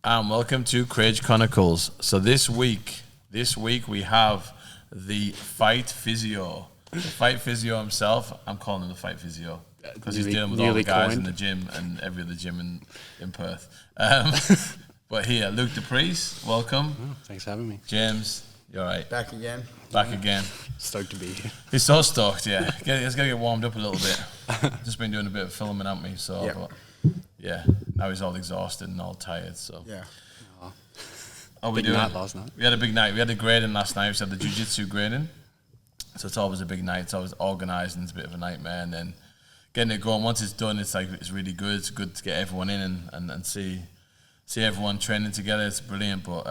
And welcome to Cage Chronicles. So this week we have the fight physio. The fight physio himself, I'm calling him the fight physio because he's dealing with all the guys in the gym and every other gym in Perth. But here, Luke the Preez, welcome. Oh, thanks for having me. James, you all right? Back again. Back again. Stoked to be here. He's so stoked, yeah. He's got to get warmed up a little bit. Just been doing a bit of filming, haven't we? So, Yep. but, yeah, now he's all exhausted and all tired. So, Yeah. how we Big doing? night last night. We had a big night. We had the grading last night. We had the jiu-jitsu grading. So it's always a big night. It's always organising. It's a bit of a nightmare. And then getting it going, once it's done, it's really good. It's good to get everyone in and see everyone training together. It's brilliant. But,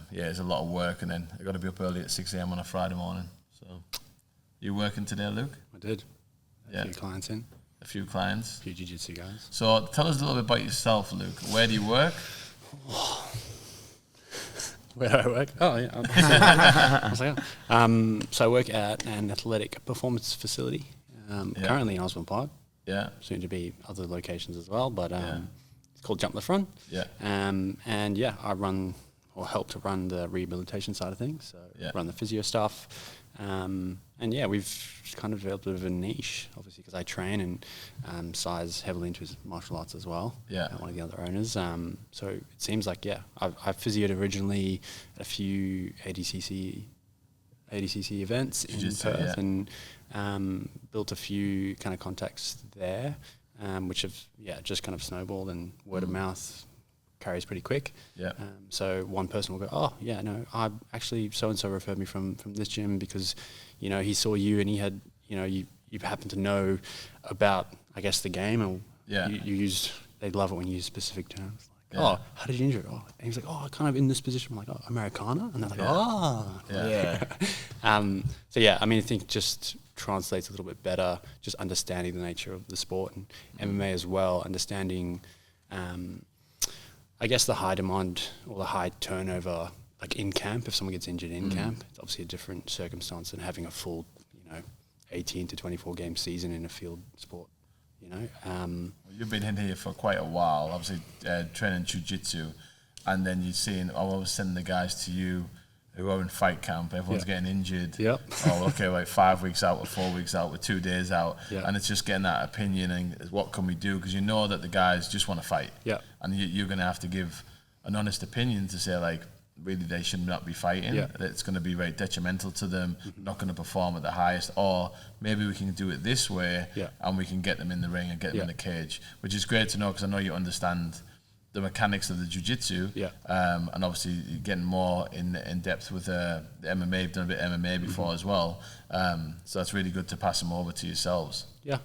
yeah, it's a lot of work. And then I've got to be up early at 6 a.m. on a Friday morning. So you working today, Luke? I did. Yeah. A few clients in. A few clients. A few jiu-jitsu guys. So tell us a little bit about yourself, Luke. Where do you work? Where do I work? Oh, yeah. I was like, so I work at an athletic performance facility, currently in Osborne Park. Yeah. Soon to be other locations as well, but Yeah. it's called Jump the Front. Yeah. And yeah, I run or help to run the rehabilitation side of things. So Yeah. run the physio stuff. And yeah, we've kind of developed a bit of a niche, obviously, because I train and Sai's heavily into his martial arts as well. Yeah. One of the other owners. So it seems like, yeah, I've physioed originally at a few ADCC events in Jiu-jitsu, Perth yeah. and built a few kind of contacts there, which have, just kind of snowballed, and word of mouth carries pretty quick. Yeah. So one person will go, oh, yeah, no, I actually, so-and-so referred me from this gym because, you know, he saw you and he had, you know, you happen to know about, I guess, the game, and Yeah. you used, they love it when you use specific terms. Like, Yeah. oh, how did you injure it? Oh, and he's like, oh, kind of in this position. I'm like, oh, Americana? And they're like, Yeah. oh. Yeah. So, yeah, I mean, I think just translates a little bit better, just understanding the nature of the sport, and MMA as well, understanding, I guess, the high demand or the high turnover, like in camp. If someone gets injured in camp, it's obviously a different circumstance than having a full, 18 to 24 game season in a field sport, You've been in here for quite a while, obviously training jiu-jitsu, and then you're seeing, I was sending the guys to you who are in fight camp, everyone's getting injured. Yep. Oh, okay, like 5 weeks out or 4 weeks out, with 2 days out, Yep. and it's just getting that opinion and what can we do, because you know that the guys just want to fight. Yep. And you're going to have to give an honest opinion to say, like, really they should not be fighting. Yeah. It's going to be very detrimental to them, not going to perform at the highest, or maybe we can do it this way and we can get them in the ring and get them in the cage, which is great to know, because I know you understand the mechanics of the jiu-jitsu, and obviously you're getting more in depth with the MMA. You've done a bit of MMA before as well, so that's really good to pass them over to yourselves. Yeah.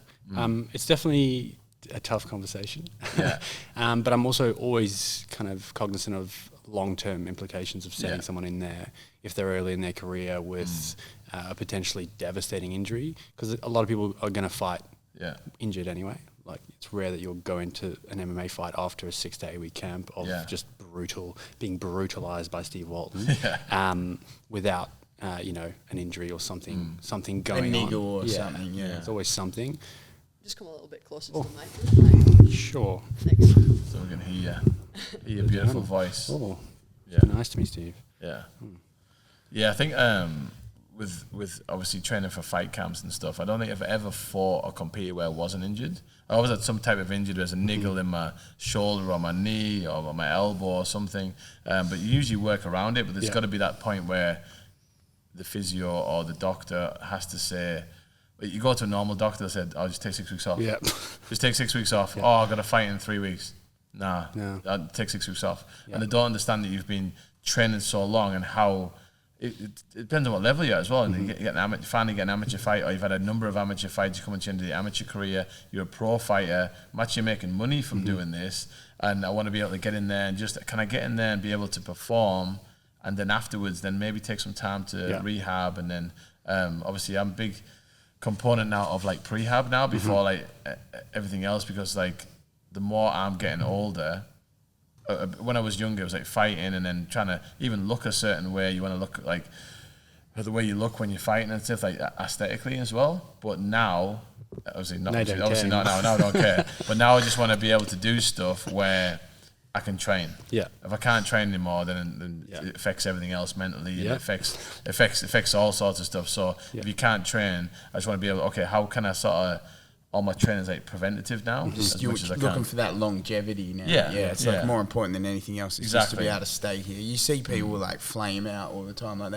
It's definitely a tough conversation. Yeah. But I'm also always kind of cognizant of long-term implications of sending someone in there if they're early in their career with a potentially devastating injury, because a lot of people are going to fight injured anyway. Like, it's rare that you'll go into an MMA fight after a 6 to 8 week camp of just being brutalized by Steve Walton without an injury or something going on. A niggle or something, It's always something. Just come a little bit closer to the mic. Sure. Thanks. So we can hear your beautiful voice. Oh, Yeah. nice to meet Steve. Yeah. Yeah, I think with obviously training for fight camps and stuff, I don't think I've ever fought or competed where I wasn't injured. I always had some type of injury. There's a niggle in my shoulder or my knee or my elbow or something. But you usually work around it, but there's got to be that point where the physio or the doctor has to say, you go to a normal doctor that said, just take 6 weeks off. Yeah. Just take 6 weeks off. Oh, I've got to fight in 3 weeks. Nah, No. Take 6 weeks off. Yeah. And they don't understand that you've been training so long, and how it depends on what level you're at as well. And you finally get an amateur fight, or you've had a number of amateur fights, you come into the amateur career, you're a pro fighter, I'm actually making money from doing this, and I want to be able to get in there and just, can I get in there and be able to perform, and then afterwards, then maybe take some time to rehab, and then obviously I'm a big component now of like prehab now before like everything else, because like the more I'm getting older, when I was younger, it was like fighting and then trying to even look a certain way. You want to look like the way you look when you're fighting and stuff, like aesthetically as well. But now, obviously not now I don't care. But now I just want to be able to do stuff where I can train. Yeah. If I can't train anymore, then it affects everything else mentally. And it affects all sorts of stuff. So if you can't train, I just want to be able. Okay, how can I sort of all my training is like preventative now? You're looking for that longevity now. Yeah, it's like more important than anything else. It's just to be able to stay here. You see people like flame out all the time. Like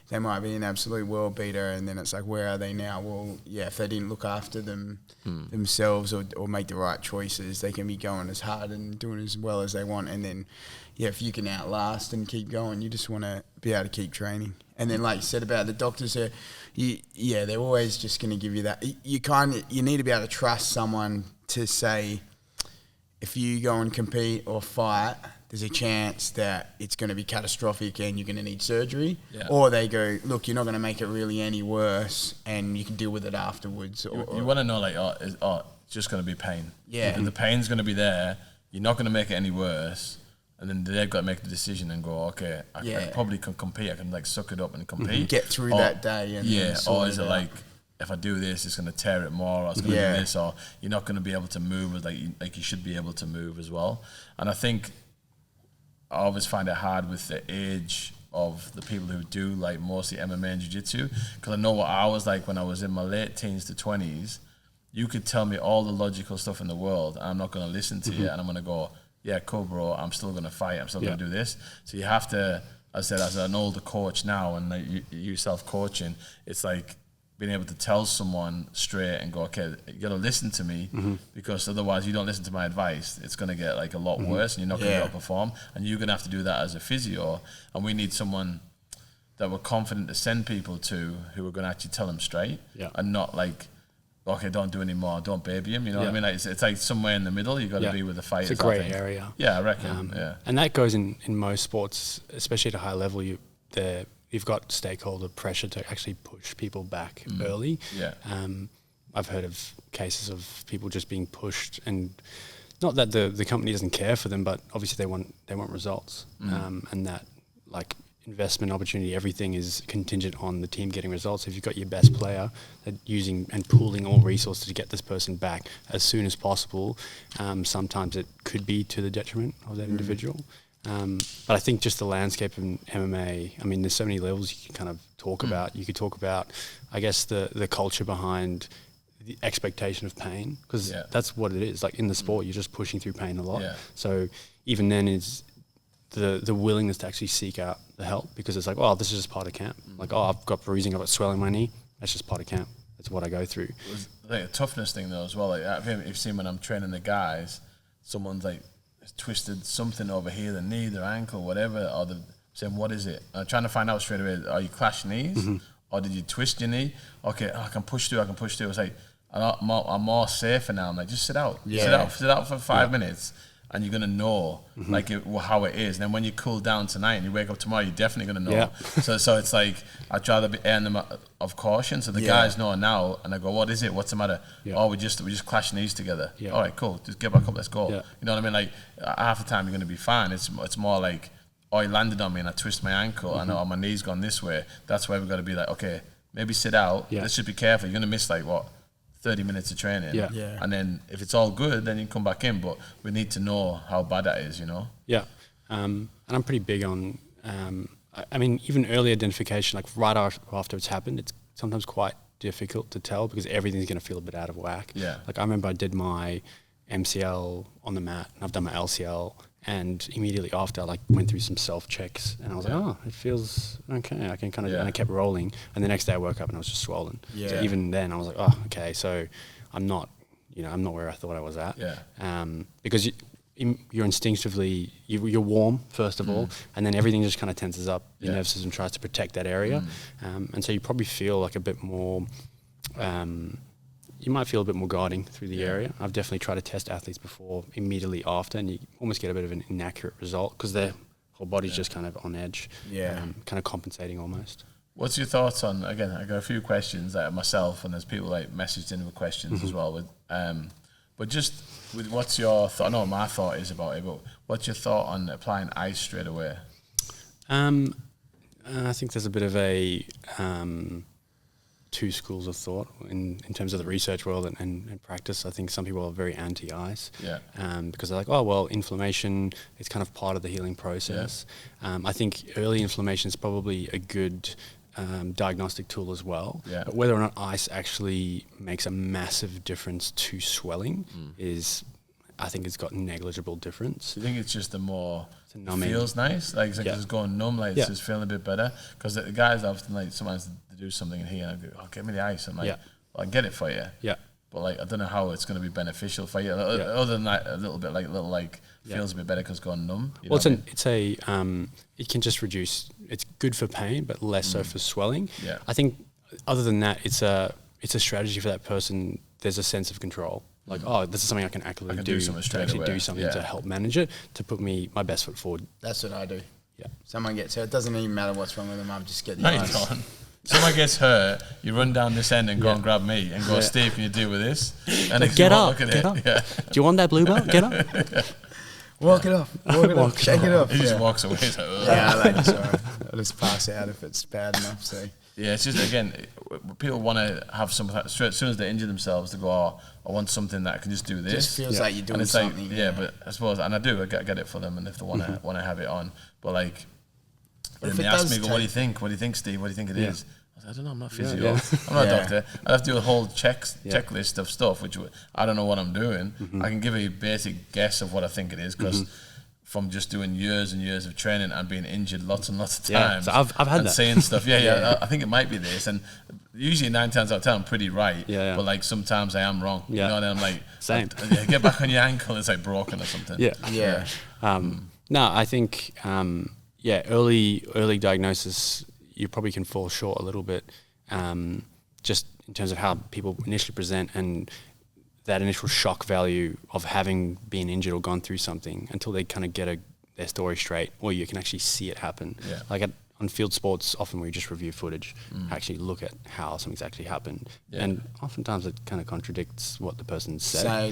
they might be an absolute world beater, and then it's like, where are they now? Well, if they didn't look after themselves or make the right choices, they can be going as hard and doing as well as they want. And then, if you can outlast and keep going, you just want to be able to keep training. And then, like you said about the doctors, they're always just going to give you that. You need to be able to trust someone to say, if you go and compete or fight, there's a chance that it's going to be catastrophic and you're going to need surgery. Yeah. Or they go, look, you're not going to make it really any worse and you can deal with it afterwards. You want to know, like, it's just going to be pain. Yeah. The pain's going to be there. You're not going to make it any worse. And then they've got to make the decision and go, okay, I probably can compete. I can, like, suck it up and compete. Get through that day. And or is it like, if I do this, it's going to tear it more, or it's going to do this, or you're not going to be able to move like you should be able to move as well. And I think I always find it hard with the age of the people who do like mostly MMA and jiu-jitsu, because I know what I was like when I was in my late teens to 20s. You could tell me all the logical stuff in the world, and I'm not going to listen to you, and I'm going to go, yeah, cool, bro, I'm still going to fight, I'm still going to do this. So you have to, as I said, as an older coach now, and like you self-coaching, it's like being able to tell someone straight and go, okay, you got to listen to me, because otherwise you don't listen to my advice, it's going to get like a lot worse, and you're not going to be able to perform, and you're going to have to do that as a physio. And we need someone that we're confident to send people to, who are going to actually tell them straight, and not like, okay, don't do any more, don't baby him, you know what I mean? Like, it's like somewhere in the middle. You've got to be with the fighters. It's a grey area. Yeah, I reckon. And that goes in most sports, especially at a high level. You've got stakeholder pressure to actually push people back early. Yeah. I've heard of cases of people just being pushed, and not that the company doesn't care for them, but obviously they want results, and that, like, investment opportunity, everything is contingent on the team getting results. If you've got your best player, using and pooling all resources to get this person back as soon as possible, sometimes it could be to the detriment of that individual. But I think just the landscape in MMA, I mean, there's so many levels you can kind of talk about. You could talk about, I guess, the culture behind the expectation of pain, because that's what it is. Like, in the sport, you're just pushing through pain a lot. Yeah. So even then is the willingness to actually seek out the help, because it's like, oh, this is just part of camp. Like, oh, I've got bruising, I've got swelling in my knee. That's just part of camp. That's what I go through. I think a toughness thing though as well. Like, you've seen when I'm training the guys, someone's like twisted something over here, their knee, their ankle, whatever, or they're saying, what is it? I'm trying to find out straight away, are you clashed knees? Or did you twist your knee? Okay, I can push through. It's like, I'm more safer now. I'm like, just sit out. Sit out for 5 minutes. And you're gonna know how it is. And then when you cool down tonight and you wake up tomorrow, you're definitely gonna know. Yeah. So it's like, I'd rather be airing them of caution, so the guys know now. And I go, what is it? What's the matter? Yeah. Oh, we just clash knees together. Yeah. All right, cool. Just get back up. Let's go. Yeah. You know what I mean? Like, half the time you're gonna be fine. It's more like, oh, he landed on me and I twist my ankle. And my knee's gone this way. That's why we've got to be like, okay, maybe sit out. Yeah. Let's just be careful. You're gonna miss 30 minutes of training. Yeah. And then if it's all good, then you can come back in. But we need to know how bad that is, you know? Yeah. And I'm pretty big on, I mean, even early identification, like right after it's happened, it's sometimes quite difficult to tell, because everything's going to feel a bit out of whack. Yeah. Like, I remember I did my MCL on the mat, and I've done my LCL, and immediately after, I went through some self checks, and I was like, oh, it feels okay. I can kind of, and I kept rolling. And the next day I woke up and I was just swollen. Yeah. So even then I was like, oh, okay. So I'm not where I thought I was at. Yeah. Because you're instinctively, you're warm first of all, and then everything just kind of tenses up. Your nervous system tries to protect that area, and so you probably feel like a bit more. You might feel a bit more guarding through the area. I've definitely tried to test athletes before, immediately after, and you almost get a bit of an inaccurate result, because their whole body's just kind of on edge, kind of compensating almost. What's your thoughts on, again, I got a few questions myself, and there's people messaged in with questions as well. But just with what's your thought? I know what my thought is about it, but what's your thought on applying ice straight away? I think there's a bit of a... two schools of thought in terms of the research world and practice. I think some people are very anti-ice because they're like, oh, well, inflammation is kind of part of the healing process. I think early inflammation is probably a good diagnostic tool as well. But whether or not ice actually makes a massive difference to swelling is, I think it's got negligible difference. Do you think it's just the more it feels nice? Like, it's just going numb, like it's just feeling a bit better? Because the guys often, like, sometimes they do something in here and I go, oh, get me the ice. I'm like, well, I get it for you. Yeah. But, like, I don't know how it's going to be beneficial for you. Other than that, a little bit, feels a bit better because it's going numb. Well, it can just reduce, it's good for pain, but less so for swelling. Yeah. I think other than that, it's a strategy for that person. There's a sense of control. Like, oh, this is something I can actively do something to help manage it, to put my best foot forward. That's what I do. Yeah. Someone gets hurt, it doesn't even matter what's wrong with them, I'm just getting Someone gets hurt, you run down this end and go and grab me and go, Steve, can you deal with this? And like, get up. Yeah. Do you want that blue belt? Get up. Walk it off. Shake it off. He just walks away. Like, I like it. Sorry. I'll just pass out if it's bad enough. So. Yeah, it's just, again, people want to have something, as soon as they injure themselves, they go, oh, I want something that I can just do this. It just feels like you're doing something. Like, but I suppose, and I do, I get it for them, and if they want to have it on. But, like, then they ask me, what do you think? What do you think, Steve? What do you think it is? I don't know, I'm not physio. I'm not a doctor. I have to do a whole checklist of stuff, which I don't know what I'm doing. I can give a basic guess of what I think it is, because from just doing years and years of training and being injured lots and lots of times. So I've had and that. Saying stuff. I think it might be this. And usually 9 times out of 10, I'm pretty right. But, like, sometimes I am wrong. You know, and I'm like, same. Get back on your ankle, it's like broken or something. No, I think, early diagnosis, you probably can fall short a little bit, just in terms of how people initially present and that initial shock value of having been injured or gone through something until they kind of get their story straight, or you can actually see it happen. Like on field sports, often we just review footage, actually look at how something's actually happened, and oftentimes it kind of contradicts what the person said. So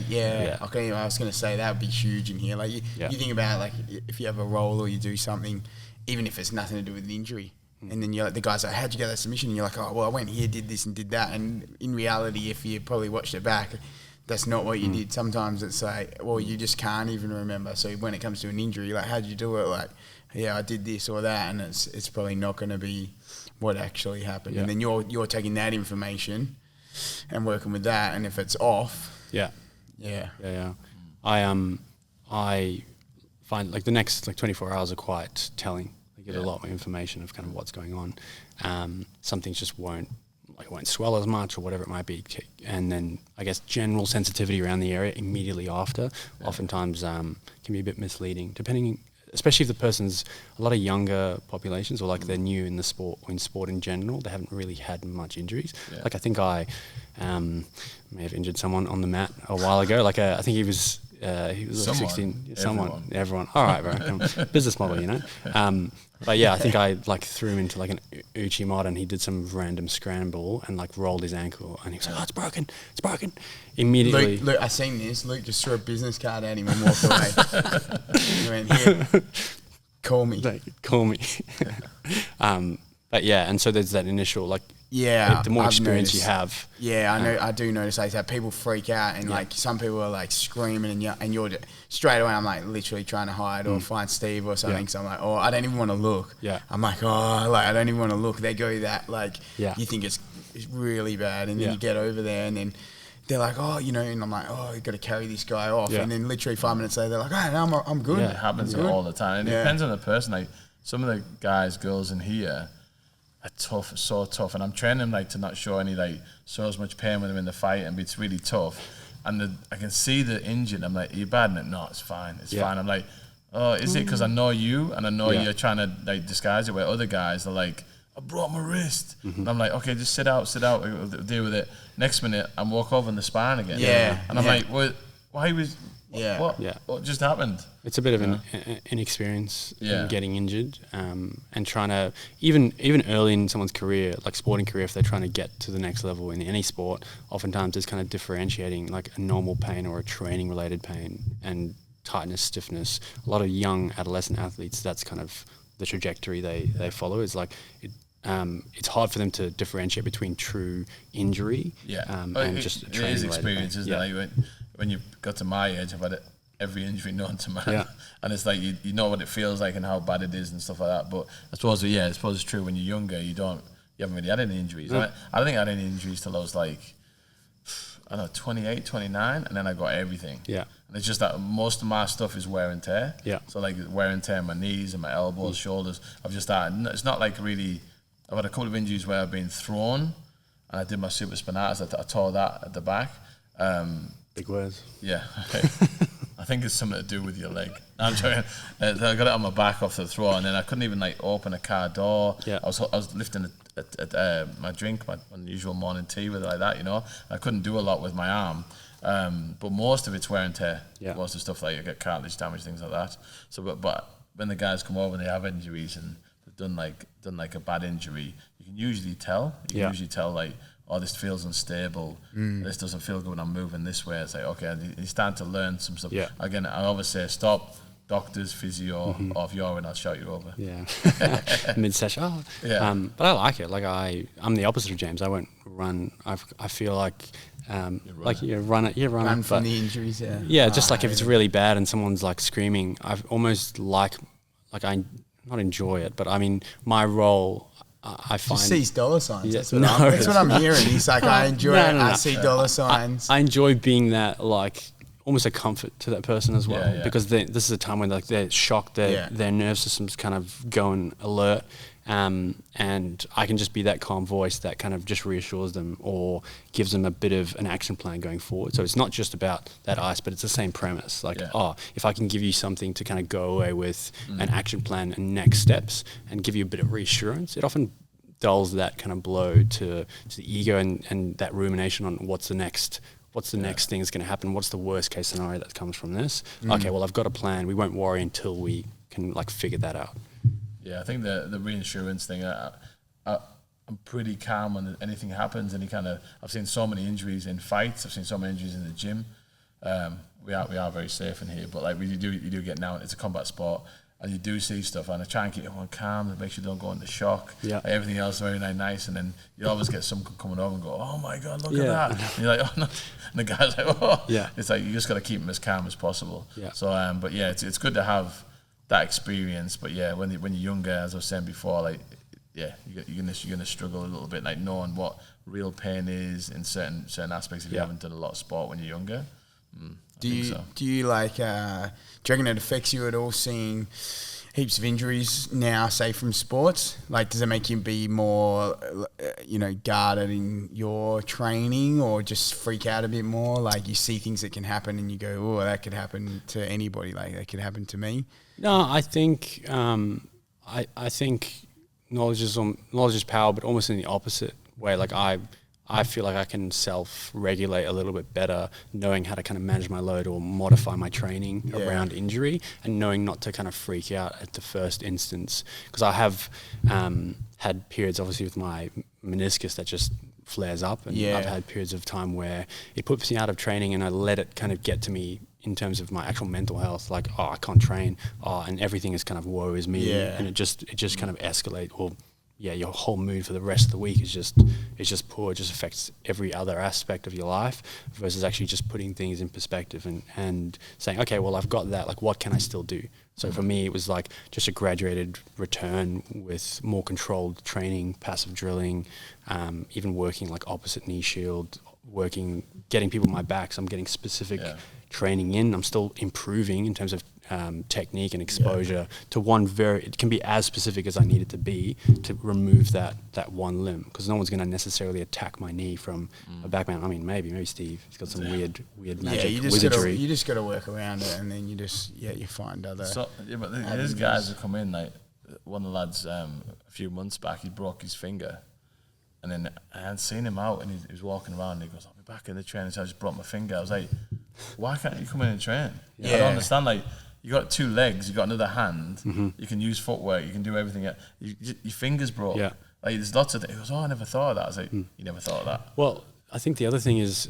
okay, I was going to say that would be huge in here. Like you think about, like, if you have a role or you do something, even if it's nothing to do with the injury. And then the guy's like, how'd you get that submission? And you're like, oh, well, I went here, did this and did that. And in reality, if you probably watched it back, that's not what you did. Sometimes it's like, well, you just can't even remember. So when it comes to an injury, like, how'd you do it? Like, I did this or that. And it's probably not going to be what actually happened. And then you're taking that information and working with that. And if it's off. I find, like, the next, like, 24 hours are quite telling. Get a lot more information of kind of what's going on. Some things just won't swell as much or whatever it might be. And then I guess general sensitivity around the area immediately after oftentimes can be a bit misleading, depending, especially if the person's a lot of younger populations, or like they're new in the sport, or in sport in general, they haven't really had much injuries. Like, I think I may have injured someone on the mat a while ago. Like, I think he was like 16. Everyone. All right, bro. Business model, you know. But I think I, like, threw him into, like, an Uchi mod, and he did some random scramble and, like, rolled his ankle, and he was like, oh, it's broken. Immediately. Luke, I seen this. Luke just threw a business card at him and walked away. He went, here, call me. But and so there's that initial, like, the more experience you have. I do notice that people freak out, and like, some people are like screaming, and you're straight away, I'm like literally trying to hide or find Steve or something. So I'm like, oh, I don't even want to look. I'm like, oh, like, I don't even want to look. They go that, like, you think it's really bad, and then you get over there, and then they're like, oh, you know, and I'm like, oh, you got to carry this guy off, and then literally 5 minutes later, they're like, oh, no, I'm good. It happens all the time. It depends on the person. Like, some of the guys, girls in here are tough, so tough, and I'm training them, like, to not show any, like, so as much pain with them in the fight, and it's really tough. And I can see the injured. I'm like, are you bad? And no, it's fine. It's fine. I'm like, oh, is it because I know you and I know you're trying to, like, disguise it? Where other guys are like, I broke my wrist. And I'm like, okay, just sit out. We'll deal with it. Next minute, I'm walk over in the spine again. And I'm like, why was? What just happened? It's a bit of an inexperience in getting injured, and trying to, even early in someone's career, like sporting career, if they're trying to get to the next level in any sport, oftentimes there's kind of differentiating, like, a normal pain or a training related pain and tightness, stiffness. A lot of young adolescent athletes, that's kind of the trajectory they follow, is like, it's hard for them to differentiate between true injury and just training. It is experience, isn't it? Like when you got to my age, I've had every injury known to man, and it's like you know what it feels like and how bad it is and stuff like that. But I suppose it's true when you're younger, you haven't really had any injuries. I don't think I had any injuries till I was like, I don't know, 28, 29, and then I got everything. Yeah. And it's just that most of my stuff is wear and tear. Yeah. So like wear and tear in my knees and my elbows, shoulders. I've just started. It's not like really. I've had a couple of injuries where I've been thrown, and I did my supraspinatus. I tore that at the back. Big words. Yeah. Okay. I think it's something to do with your leg. No, I'm joking. I got it on my back off the throw, and then I couldn't even like open a car door. Yeah. I was lifting my drink, my usual morning tea with it like that, you know. I couldn't do a lot with my arm. But most of it's wear and tear. Yeah. Most of the stuff like you get cartilage damage, things like that. So, but when the guys come over and they have injuries and they've done like a bad injury, you can usually tell. You can usually tell like, oh, this feels unstable. This doesn't feel good when I'm moving this way. It's like, okay, you're starting to learn some stuff. Yeah. Again, I always say, stop, doctors, physio, or if you're in, I'll shout you over. Yeah. Mid-session. Oh. Yeah. But I like it. Like I'm the opposite of James. I won't run. I feel like, run from the injuries. Yeah. Yeah. Just like if it's really bad and someone's like screaming, I almost like I not enjoy it, but I mean, my role, I find... Just sees dollar signs. That's what I'm hearing. He's like, I enjoy it. I see dollar signs. I enjoy being that, like, almost a comfort to that person as well. Because this is a time when like they're shocked, their nerve system's kind of going alert. And I can just be that calm voice that kind of just reassures them or gives them a bit of an action plan going forward. So it's not just about that ice, but it's the same premise. Like, if I can give you something to kind of go away with an action plan and next steps and give you a bit of reassurance, it often dulls that kind of blow to the ego and that rumination on what's the next thing that's going to happen, what's the worst case scenario that comes from this. Okay, well, I've got a plan. We won't worry until we can like figure that out. Yeah, I think the reinsurance thing, I'm pretty calm when anything happens. I've seen so many injuries in fights. I've seen so many injuries in the gym. We are very safe in here, but like you do get now. It's a combat sport, and you do see stuff. And I try and keep everyone calm and make sure you don't go into shock. Yeah. Like everything else is very nice, and then you always get someone coming over and go, "Oh my God, look at that!" And you're like, "Oh no!" And the guy's like, "Oh." Yeah. It's like you just got to keep them as calm as possible. Yeah. So, but yeah, it's good to have that experience, but yeah, when you're younger, as I was saying before, like you're gonna struggle a little bit, like knowing what real pain is in certain aspects if you haven't done a lot of sport when you're younger. Do you like? Do you reckon it affects you at all seeing heaps of injuries now, say from sports? Like, does it make you be more, guarded in your training, or just freak out a bit more? Like you see things that can happen and you go, "Oh, that could happen to anybody. Like that could happen to me." No, I think I think knowledge is power, but almost in the opposite way. Like I feel like I can self-regulate a little bit better, knowing how to kind of manage my load or modify my training around injury, and knowing not to kind of freak out at the first instance. Because I have had periods, obviously, with my meniscus that just flares up, and I've had periods of time where it puts me out of training, and I let it kind of get to me in terms of my actual mental health, like, I can't train, and everything is kind of woe is me, and it just kind of escalate, or your whole mood for the rest of the week is just poor. It just affects every other aspect of your life, versus actually just putting things in perspective and saying, okay, well, I've got that, like, what can I still do? So for me, it was like just a graduated return with more controlled training, passive drilling, even working like opposite knee shield, getting people on my back. So I'm getting specific training in. I'm still improving in terms of technique and exposure to it can be as specific as I need it to be to remove that one limb, because no one's going to necessarily attack my knee from a back man. I mean, maybe Steve, he's got some weird magic wizardry. You just got to work around it, and then you just you find other. But there's guys who come in, like one of the lads a few months back, he broke his finger, and then I had seen him out, and he was walking around, and he goes, "I'll be back in the training, so I just broke my finger." I was like, why can't you come in and train? I don't understand. Like, you got 2 legs, you got another hand, you can use footwork, you can do everything. Your finger's broke. Yeah. Like, there's lots of things. He goes, "Oh, I never thought of that." I was like, you never thought of that? Well, I think the other thing is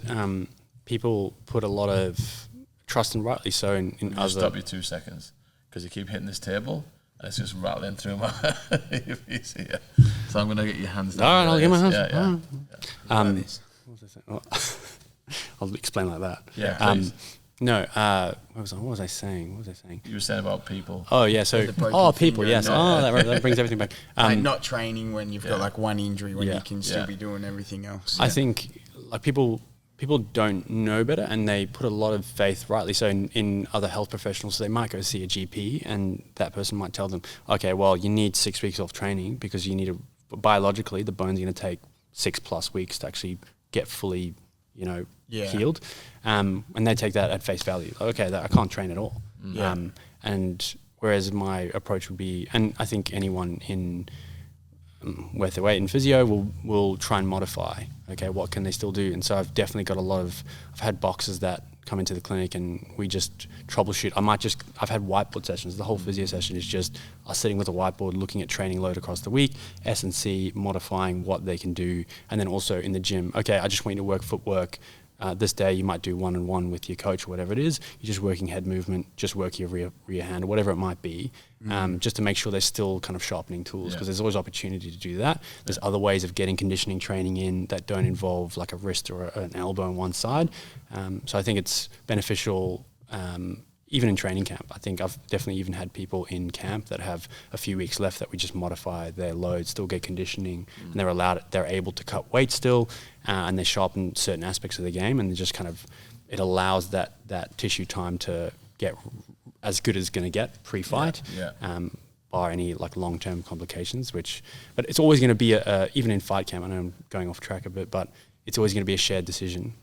people put a lot of trust, and rightly so, in other... Stop you 2 seconds, because you keep hitting this table. It's just rattling through my earpiece here. So I'm going to get your hands down. All right, I'll get my hands. Yeah. What was I saying? Oh, I'll explain like that. Yeah, please. No, what was I saying? You were saying about people. Oh yeah, so people, yes. That brings everything back. Like not training when you've got like one injury when you can still be doing everything else. I think like people don't know better, and they put a lot of faith, rightly so, in other health professionals. So they might go see a GP, and that person might tell them, okay, well, you need 6 weeks off training because you need biologically the bone's going to take 6+ weeks to actually get fully, healed. And they take that at face value. Okay, I can't train at all. And whereas my approach would be, and I think anyone in worth their weight in physio will try and modify, okay, what can they still do? And so I've definitely got I've had boxers that come into the clinic and we just troubleshoot. I've had whiteboard sessions. The whole physio session is just us sitting with a whiteboard, looking at training load across the week, S&C, modifying what they can do. And then also in the gym, okay, I just want you to work footwork. This day you might do 1-on-1 with your coach or whatever it is. You're just working head movement, just work your rear hand or whatever it might be, just to make sure they're still kind of sharpening tools, because there's always opportunity to do that. There's other ways of getting conditioning training in that don't involve like a wrist or an elbow on one side. So I think it's beneficial even in training camp. I think I've definitely even had people in camp that have a few weeks left that we just modify their load, still get conditioning, and they're able to cut weight still, and they sharpen certain aspects of the game, and just kind of, it allows that tissue time to get as good as it's going to get pre-fight, bar any like long-term complications, but it's always going to be even in fight camp, I know I'm going off track a bit, but it's always going to be a shared decision,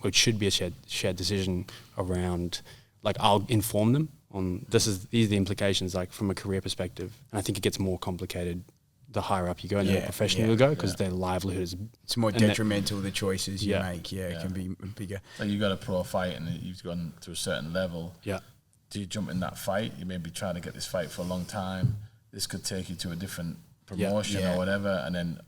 which should be a shared decision around, like, I'll inform them on these are the implications, like from a career perspective. And I think it gets more complicated the higher up you go and the more professional you go, because their livelihood is... It's more detrimental, the choices you make. It can be bigger. Like you got a pro fight and you've gone to a certain level. Yeah. Do you jump in that fight? You may be trying to get this fight for a long time. This could take you to a different promotion or whatever. And then,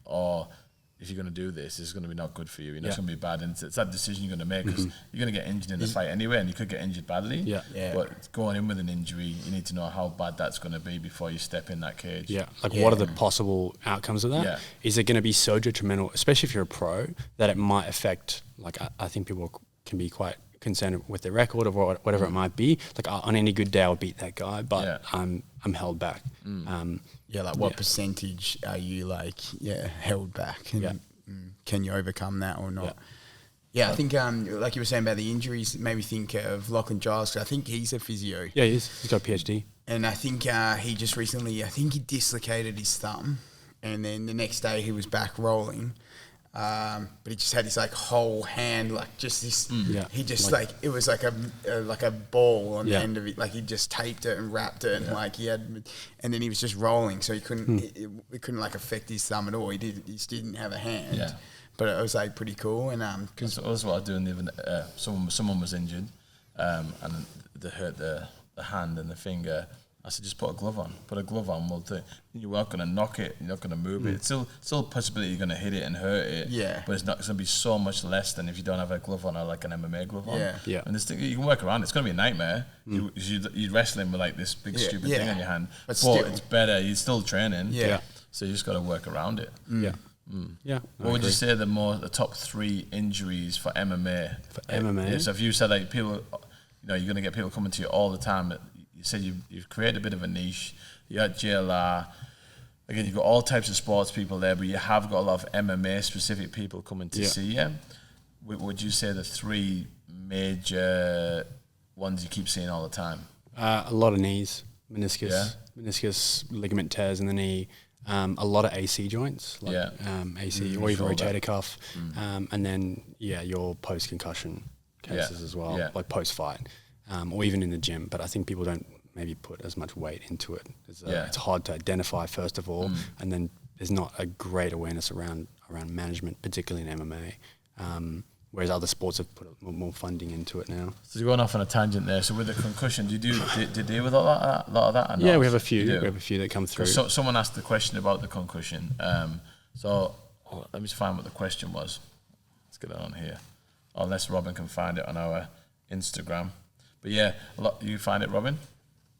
if you're going to do this, it's going to be not good for you. It's going to be bad. And it's that decision you're going to make, because you're going to get injured in the fight anyway, and you could get injured badly. But going in with an injury, you need to know how bad that's going to be before you step in that cage. What are the possible outcomes of that? Is it going to be so detrimental, especially if you're a pro, that it might affect, like, I think people can be quite concerned with their record or whatever it might be. Like, on any good day I'll beat that guy, but I'm held back. What percentage are you held back? And can you overcome that or not? I think like you were saying about the injuries, it made me think of Lachlan Giles. I think he's a physio. Yeah, he is. He's got a PhD. And I think he just recently, he dislocated his thumb, and then the next day he was back rolling. But he just had this like whole hand, like just this. He just it was like a ball on the end of it. Like he just taped it and wrapped it, and and then he was just rolling, so he couldn't. It couldn't like affect his thumb at all. He just didn't have a hand. But it was like pretty cool. And because that was what I was doing. Someone was injured, and they hurt the hand and the finger. I said, just put a glove on. You're not going to knock it. You're not going to move it. It's still a possibility you're going to hit it and hurt it. But it's going to be so much less than if you don't have a glove on, or like an MMA glove on. And this thing, you can work around. It's going to be a nightmare. You're wrestling with like this big stupid thing on your hand. But still, it's better. You're still training. So you just got to work around it. What would you say the top 3 injuries for MMA? For MMA? So if you said like people, you're going to get people coming to you all the time. You said you've created a bit of a niche. You're at JLR. Again, you've got all types of sports people there, but you have got a lot of MMA-specific people coming to see you. Would you say the 3 major ones you keep seeing all the time? A lot of knees, meniscus, ligament tears in the knee, a lot of AC joints, AC or even rotator cuff, and then, your post-concussion cases as well, like post-fight. Or even in the gym, but I think people don't maybe put as much weight into it. It's hard to identify, first of all, and then there's not a great awareness around management, particularly in MMA, whereas other sports have put more funding into it now. So you're going off on a tangent there. So with the concussion, do you deal with a lot of that? Yeah, we have a few. We have a few that come through. So someone asked the question about the concussion. Let me just find what the question was. Let's get it on here. Unless Robin can find it on our Instagram. But you find it, Robin?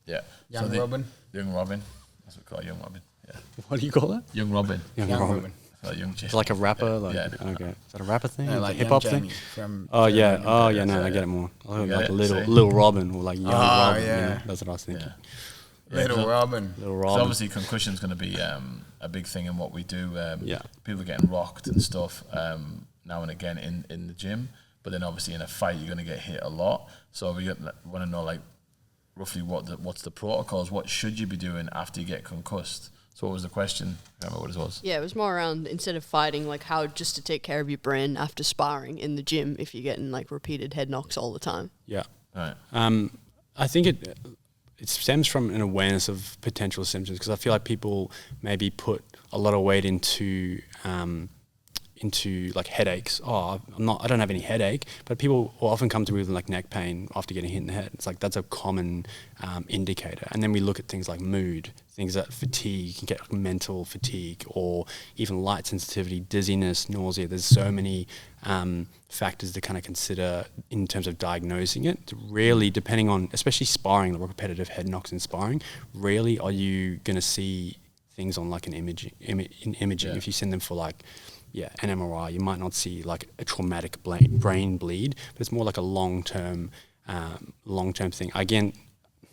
Yeah. Robin? Young Robin. That's what we call it, Young Robin. Yeah. What do you call it? Young Robin. Young Robin. Young It's like a rapper. Like, yeah. Okay. Is that a rapper thing? No, Like like hip hop Young thing? Jamie Oh yeah. Oh yeah. yeah, No, yeah. I get it more. Like get it? little Robin or like young Robin. yeah. You know? That's what I was thinking. Yeah. Little Robin. Little So Robin. obviously concussion is going to be a big thing in what we do. Yeah. People getting rocked and stuff now and again in the gym, but then obviously in a fight you're going to get hit a lot. So we want to know like roughly what's the protocols. What should you be doing after you get concussed? So what was the question? I don't remember what it was. Yeah, it was more around, instead of fighting, like how just to take care of your brain after sparring in the gym if you're getting like repeated head knocks all the time. Yeah. Right. I think it stems from an awareness of potential symptoms, because I feel like people maybe put a lot of weight into like headaches. I don't have any headache, but people will often come to me with like neck pain after getting hit in the head. It's like that's a common indicator. And then we look at things like mood, things that fatigue, you can get like mental fatigue, or even light sensitivity, dizziness, nausea. There's so many factors to kind of consider in terms of diagnosing it. Rarely, depending on, especially sparring, the repetitive head knocks in sparring, rarely are you going to see things on like an imaging. Yeah. If you send them for like an MRI, you might not see like a traumatic brain bleed, but it's more like a long-term thing. Again,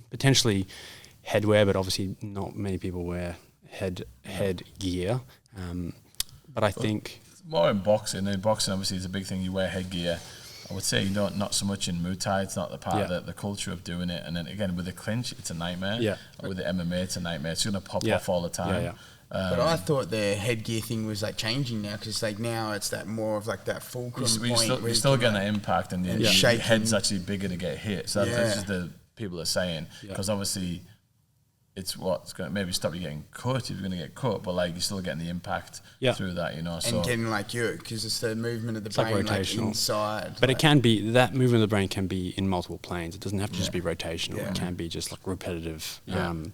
potentially headwear, but obviously not many people wear head gear. But I think More in boxing. In boxing, obviously, is a big thing. You wear headgear. I would say not so much in Muay Thai. It's not the part of the culture of doing it. And then again, with the clinch, it's a nightmare. Yeah. With the MMA, it's a nightmare. It's going to pop Yeah. off all the time. Yeah. But I thought the headgear thing was like changing now, because like now it's that more of like that fulcrum point. We're still getting that impact, and your head's actually bigger to get hit. So that's just the people are saying, because obviously it's what's going to maybe stop you getting cut if you're going to get cut, but like you're still getting the impact through that, you know. And getting like you, because it's the movement of the brain, like like rotational. inside. But it can be, that movement of the brain can be in multiple planes. It doesn't have to just be rotational. Yeah. It can be just like repetitive,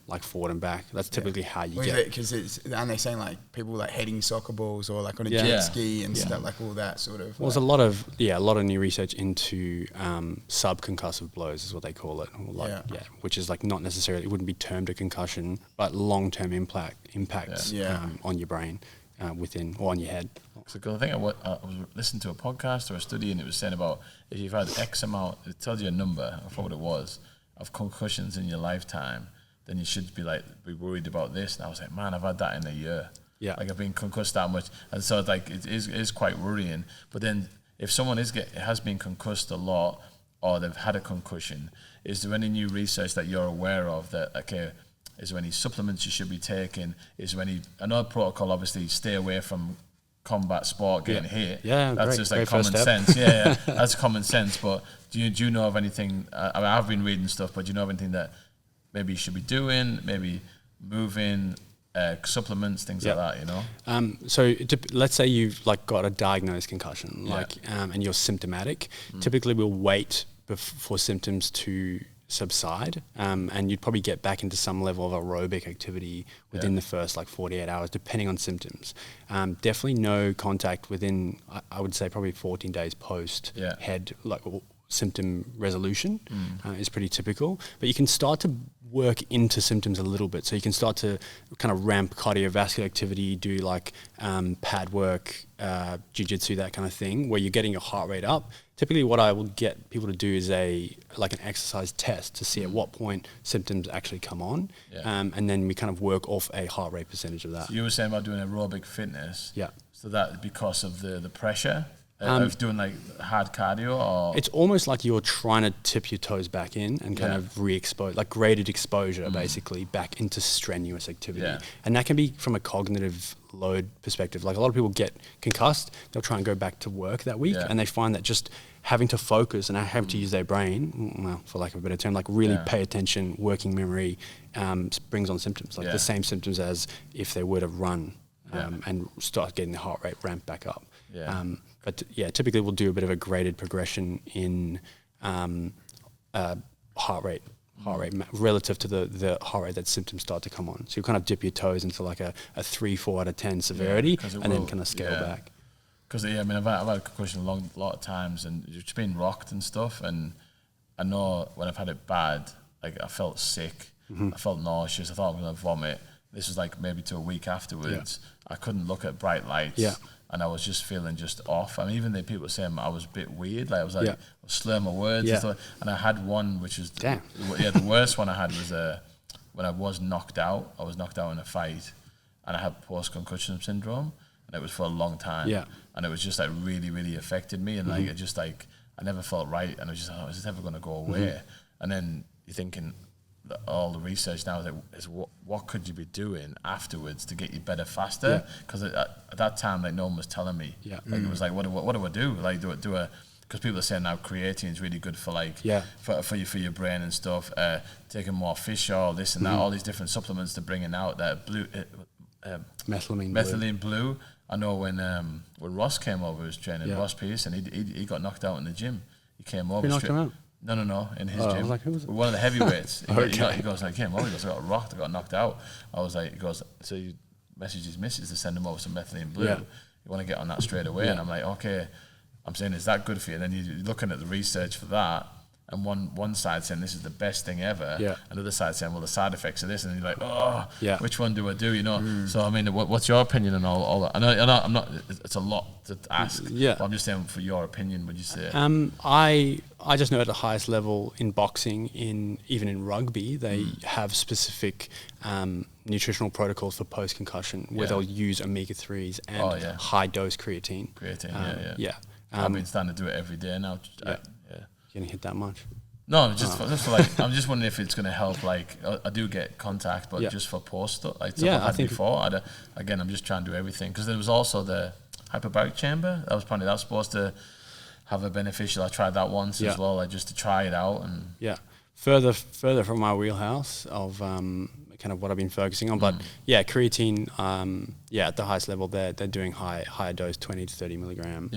like forward and back. That's typically how you get it. Because aren't they saying like people like heading soccer balls or like on a jet ski and stuff, like all that sort of. Well, there's a lot of new research into subconcussive blows is what they call it. Or like, which is like not necessarily, it wouldn't be termed a concussion, but long-term impacts on your brain within, or on your head. So I think I was listening to a podcast or a study, and it was saying about if you've had X amount, it tells you a number, I forgot what it was, of concussions in your lifetime, then you should be worried about this. And I was like, man, I've had that in a year. Yeah. Like I've been concussed that much. And so like it is quite worrying. But then if someone has been concussed a lot, or they've had a concussion, is there any new research that you're aware of that, okay, is there any supplements you should be taking? Is there another protocol, obviously, stay away from combat sport getting hit. Yeah, that's just like common sense. Yeah, that's common sense. But do you know of anything? I mean, I've been reading stuff, but do you know of anything that maybe you should be doing? Maybe moving, supplements, things like that. You know. So let's say you've like got a diagnosed concussion, and you're symptomatic. Typically, we'll wait for symptoms to subside, and you'd probably get back into some level of aerobic activity within the first like 48 hours, depending on symptoms. Definitely no contact within, I would say, probably 14 days post head symptom resolution is pretty typical. But you can start to work into symptoms a little bit. So you can start to kind of ramp cardiovascular activity, do like pad work, jiu-jitsu, that kind of thing, where you're getting your heart rate up. Typically what I will get people to do is an exercise test to see at what point symptoms actually come on. And then we kind of work off a heart rate percentage of that. So you were saying about doing aerobic fitness. Yeah. So that because of the pressure of doing like hard cardio, or it's almost like you're trying to tip your toes back in and kind of re-expose, like graded exposure basically back into strenuous activity. And that can be from a cognitive load perspective. Like a lot of people get concussed, they'll try and go back to work that week and they find that just having to focus and having to use their brain, well, for lack of a better term, like really pay attention, working memory, brings on symptoms, like the same symptoms as if they were to run and start getting the heart rate ramped back up. But typically we'll do a bit of a graded progression in heart rate relative to the heart rate that symptoms start to come on. So you kind of dip your toes into like a 3, 4 out of 10 severity, and then kind of scale back. Because I mean, I've had a concussion a lot of times, and you've been rocked and stuff. And I know when I've had it bad, like I felt sick. I felt nauseous. I thought I was going to vomit. This was like maybe to a week afterwards. I couldn't look at bright lights. And I was just feeling just off. I mean, even the people were saying I was a bit weird. Like I was like, I was slurring my words and stuff. And I had one which was, the worst one I had was when I was knocked out. I was knocked out in a fight, and I had post-concussion syndrome, and it was for a long time. And it was just like really, really affected me. And like, it just like, I never felt right. And I was just like, oh, is this ever going to go away? And then you're thinking, all the research now is what could you be doing afterwards to get you better faster? Because at that time, like, no one was telling me. Like it was like, what do I do? Like do a because people are saying now creatine is really good for like for your brain and stuff. Taking more fish oil, this and that, all these different supplements to bringing out that blue methylene blue. I know when Ross came over, he was training Ross Pearson. He got knocked out in the gym. He came over. Who knocked him out? No, in his gym. I was like, who was it? One of the heavyweights. He goes like, came over, he goes, I got rocked, I got knocked out. I was like, he goes, so you messaged his missus to send him over some methylene blue. You want to get on that straight away. And I'm like, okay. I'm saying, is that good for you? And then you're looking at the research for that, and one side saying this is the best thing ever, another side saying, well, the side effects of this, and you're like, which one do I do? You know. So I mean, what's your opinion on all that? I know I'm not. It's a lot to ask. But I'm just saying, for your opinion, would you say? I just know at the highest level in boxing, even in rugby, they have specific nutritional protocols for post-concussion where they'll use omega-3s and high dose creatine. I've been starting to do it every day now. You gonna hit that much? No, just for like, I'm just wondering if it's gonna help. Like, I do get contact, but just for post stuff, like stuff I had before. Again, I'm just trying to do everything, because there was also the hyperbaric chamber. That was supposed to have a beneficial. I tried that once as well, like just to try it out. And further from my wheelhouse of kind of what I've been focusing on, but creatine, at the highest level, they're doing higher dose, 20 to 30 milligram.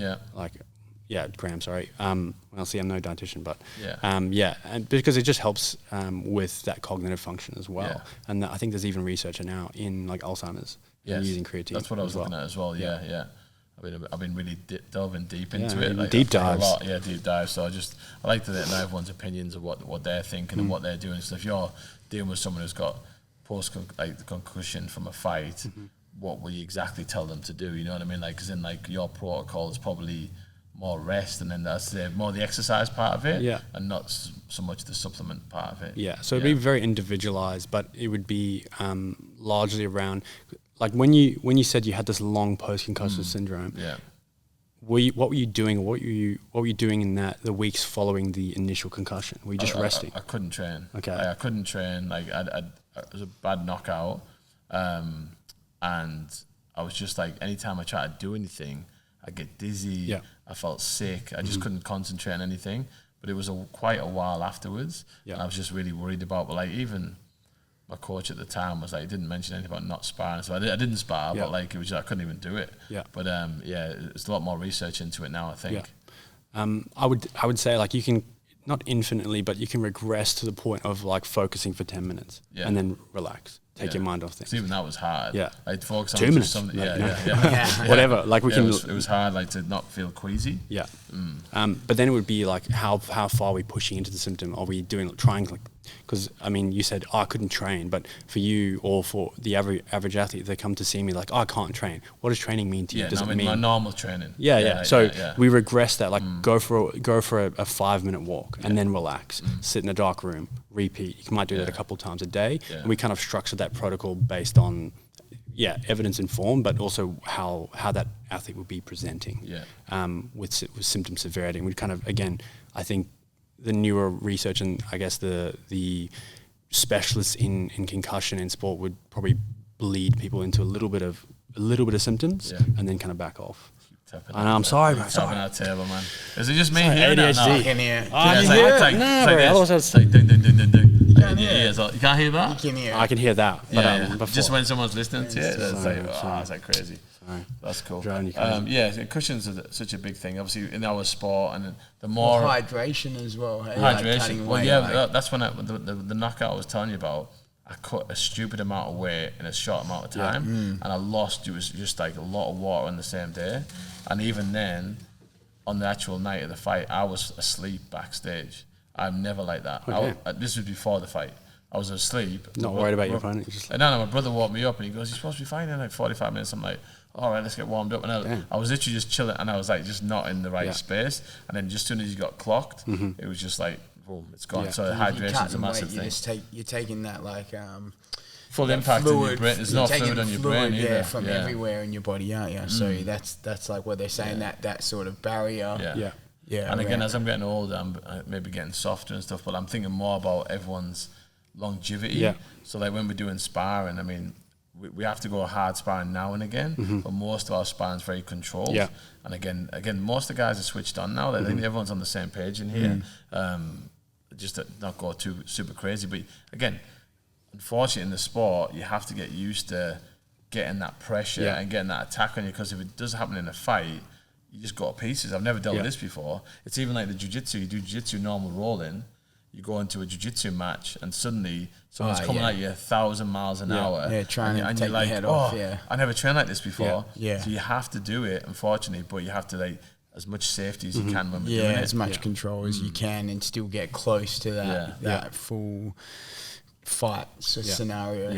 Grams, sorry. Well, see, I'm no dietitian, but and because it just helps with that cognitive function as well. And I think there's even research now in like Alzheimer's using creatine. That's what I was looking at as well. I've been really delving deep into it. Like deep dives. Deep dives. So I like to know everyone's opinions of what they're thinking and what they're doing. So if you're dealing with someone who's got concussion from a fight, what will you exactly tell them to do? You know what I mean? Like, because in like your protocol is probably more rest, and then that's more the exercise part of it, and not so much the supplement part of it. So it'd be very individualized, but it would be largely around, like when you said you had this long post-concussive syndrome. What were you doing? What were you doing in the weeks following the initial concussion? Were you just resting? I couldn't train. Okay. I couldn't train. Like it was a bad knockout, and I was just like, anytime I tried to do anything, I get dizzy. I felt sick. I just couldn't concentrate on anything. But it was quite a while afterwards. And I was just really worried about. But like, even my coach at the time was like, didn't mention anything about not sparring. So I didn't spar, but like, it was I couldn't even do it. But there's a lot more research into it now, I think. I would say, like, you can not infinitely, but you can regress to the point of like focusing for 10 minutes and then relax. Take your mind off things. Even that was hard. Like focus on 2 minutes. Something. Whatever. Like we can. It was hard, like to not feel queasy. But then it would be like, how far are we pushing into the symptom? Are we trying like? Because I mean, you said, I couldn't train, but for you or for the average athlete, they come to see me like, I can't train. What does training mean to you? Does it mean my normal training? So we regress that. Like go for a 5-minute walk and then relax. Sit in a dark room. Repeat. You might do that a couple of times a day. And we kind of structure that protocol based on evidence informed, but also how that athlete would be presenting with symptom severity. And we kind of, again, I think the newer research and I guess the specialists in concussion in sport would probably bleed people into a little bit of symptoms and then kind of back off. I know, I'm sorry, bro. Tapping that table, man. Is it just me hearing that? ADHD. I can hear. It's like ding, ding, ding, ding, ding. In your ears. You can't hear that? You can hear. I can hear that. But just when someone's listening to it, it's like crazy. Sorry. That's cool. Cushions are such a big thing, obviously, in our sport, and the more hydration as well. Hey? Hydration. That's when the knockout I was telling you about. I cut a stupid amount of weight in a short amount of time, and I lost. It was just like a lot of water on the same day, and even then, on the actual night of the fight, I was asleep backstage. I'm never like that. Okay. This was before the fight. I was asleep. Not worried about your opponent. And then my brother woke me up and he goes, "You're supposed to be fine in like 45 minutes." I'm like, "All right, let's get warmed up." And I was literally just chilling, and I was like, just not in the right space. And then just as soon as you got clocked, it was just like, boom, it's gone. Yeah. So hydration's a massive thing. You're taking that like full impact on your brain. There's no fluid on your brain either. From everywhere in your body, aren't you? So that's like what they're saying, that sort of barrier. Yeah. And again, as I'm getting older, I'm maybe getting softer and stuff, but I'm thinking more about everyone's longevity. Yeah. So like when we're doing sparring, I mean, we have to go hard sparring now and again, but most of our sparring is very controlled. Yeah. And again, most of the guys are switched on now. I think everyone's on the same page in here. Just to not go too super crazy, but again, unfortunately in the sport, you have to get used to getting that pressure and getting that attack on you, because if it does happen in a fight, you just go to pieces. I've never dealt with this before. It's even like the jiu-jitsu. You do jiu-jitsu normal rolling, you go into a jiu-jitsu match and suddenly someone's coming at you 1,000 miles an hour. Yeah, trying to take your head off. I never trained like this before. Yeah. So you have to do it, unfortunately, but you have to like as much safety as you can when we're doing it. As much control as you can and still get close to that full fight scenario.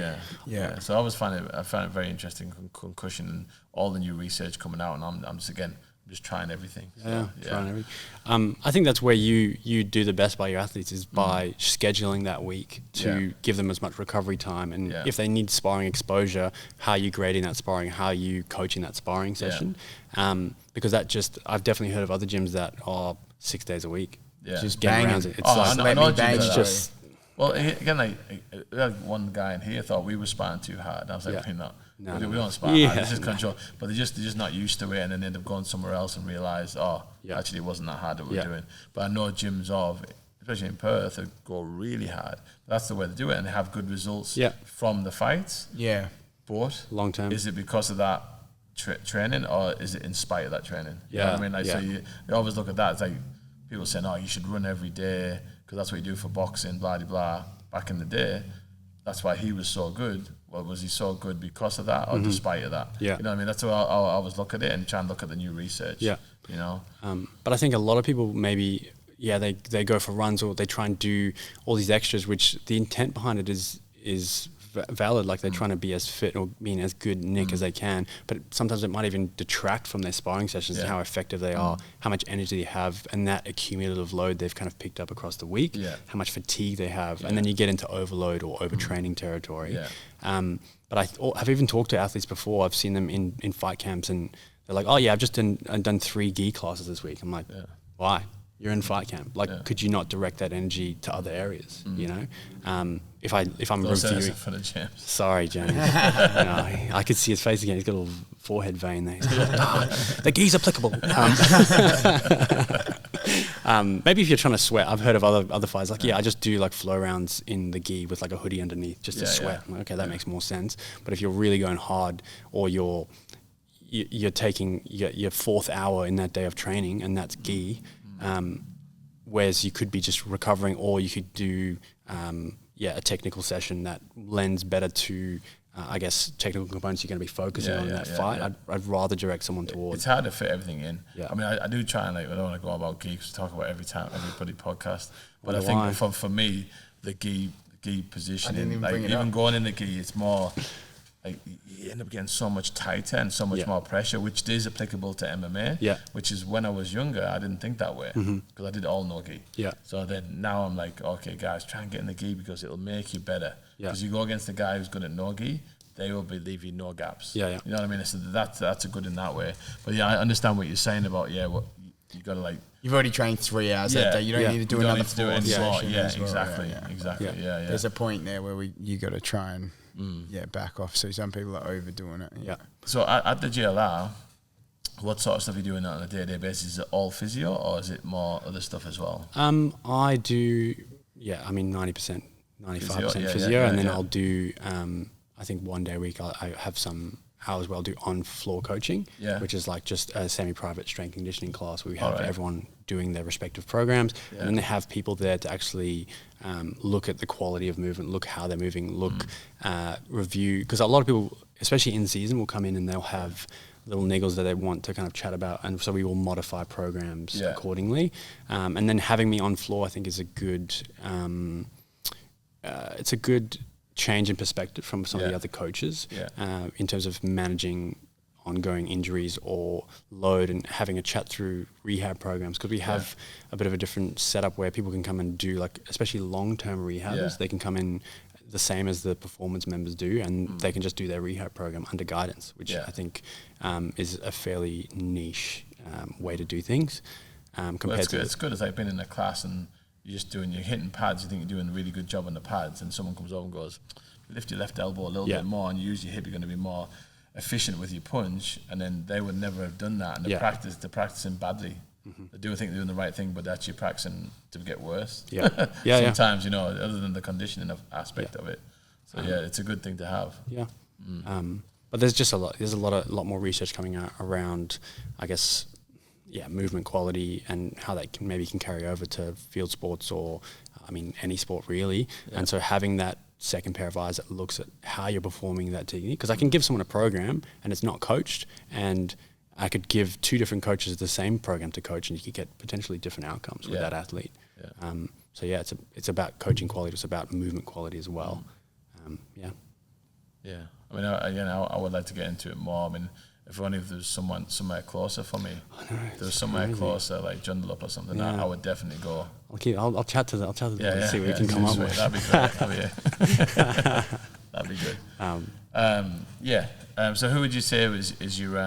Yeah. So I always found it very interesting, concussion and all the new research coming out, and I'm just trying everything. So, trying everything. I think that's where you do the best by your athletes, is by scheduling that week to give them as much recovery time, and if they need sparring exposure, how you grading that sparring, how you coaching that sparring session, because I've definitely heard of other gyms that are 6 days a week, just getting around it. It's just. Well, again, like one guy in here thought we were sparring too hard. I was like, we're not. We don't spar hard. This is control. But they're just not used to it, and then they end up going somewhere else and realise, actually it wasn't that hard that we're doing. But I know gyms especially in Perth, that go really hard. That's the way they do it, and they have good results from the fights. Yeah. But long term, is it because of that training, or is it in spite of that training? You know what I mean? So you always look at that. It's like people saying, you should run every day, because that's what you do for boxing, blah, blah, blah. Back in the day, that's why he was so good. Well, was he so good because of that, or despite of that? Yeah. You know what I mean? That's how I always look at it, and try and look at the new research. Yeah. You know? But I think a lot of people maybe, they go for runs, or they try and do all these extras, which the intent behind it is valid. Like they're trying to be as fit or being as good Nick as they can, but sometimes it might even detract from their sparring sessions and how effective they are, how much energy they have, and that accumulative load they've kind of picked up across the week, how much fatigue they have, and then you get into overload or overtraining territory. But I've even talked to athletes before. I've seen them in fight camps, and they're like, I've just done 3 gi classes this week. I'm like, why? You're in fight camp. Like, could you not direct that energy to other areas? You know, if I'm reviewing, for the gym. Sorry, James. I could see his face again. He's got a little forehead vein there. He's like, the gi's applicable. Maybe if you're trying to sweat, I've heard of other fighters like, I just do like flow rounds in the gi with like a hoodie underneath just to sweat. I'm like, okay, that makes more sense. But if you're really going hard, or you're taking your 4th hour in that day of training, and that's gi. Whereas you could be just recovering, or you could do a technical session that lends better to technical components you're going to be focusing on in that fight. I'd rather direct someone towards. It's hard to fit everything in. I mean, I do try and I don't want to go about gi, because we talk about everybody podcast, but I think for me, the gi positioning, even going in the gi, it's more like you end up getting so much tighter and so much more pressure, which is applicable to MMA. Which is, when I was younger, I didn't think that way, because I did all no gi. So then now I'm like, okay, guys, try and get in the gi, because it'll make you better. Because you go against the guy who's good at no gi, they will leave you no gaps. You know what I mean? So that's a good in that way. But I understand what you're saying about what you got to like. You've already trained 3 hours that day. You don't need to do another 4 session. Exactly. There's a point there where you got to try and back off. So some people are overdoing it. So at the JLR, what sort of stuff are you doing on a day-to-day basis? Is it all physio, or is it more other stuff as well? I do, 90%, 95% physio, and then I'll do, I think 1 day a week I have some hours where I'll do on-floor coaching, which is like just a semi-private strength conditioning class where we have everyone doing their respective programs, and then they have people there to actually look at the quality of movement, look how they're moving, review, because a lot of people, especially in season, will come in and they'll have little niggles that they want to kind of chat about, and so we will modify programs accordingly. And then having me on floor, I think, is a good it's a good change in perspective from some of the other coaches in terms of managing ongoing injuries or load and having a chat through rehab programs, because we have a bit of a different setup where people can come and do, like, especially long-term rehabs, they can come in the same as the performance members do, and they can just do their rehab program under guidance, which I think is a fairly niche way to do things. Compared to it's good as I've been in a class and you're hitting pads, you think you're doing a really good job on the pads, and someone comes over and goes, lift your left elbow a little bit more and use your hip, you're going to be more efficient with your punch, and then they would never have done that, and they're practicing badly. They do think they're doing the right thing, but they're actually practicing to get worse. Sometimes, other than the conditioning aspect of it. So it's a good thing to have. But there's a lot more research coming out around, I guess, movement quality and how that can carry over to field sports or, any sport really. And so having that second pair of eyes that looks at how you're performing that technique, because I can give someone a program and it's not coached, and I could give two different coaches the same program to coach, and you could get potentially different outcomes with that athlete. It's about coaching quality. It's about movement quality as well. I would like to get into it more. If only if there's someone somewhere closer for me. If there was somewhere closer, like Joondalup or something, I would definitely go. I'll chat to them and see what we can come up with. That'd be great. That'd be good. So who would you say is your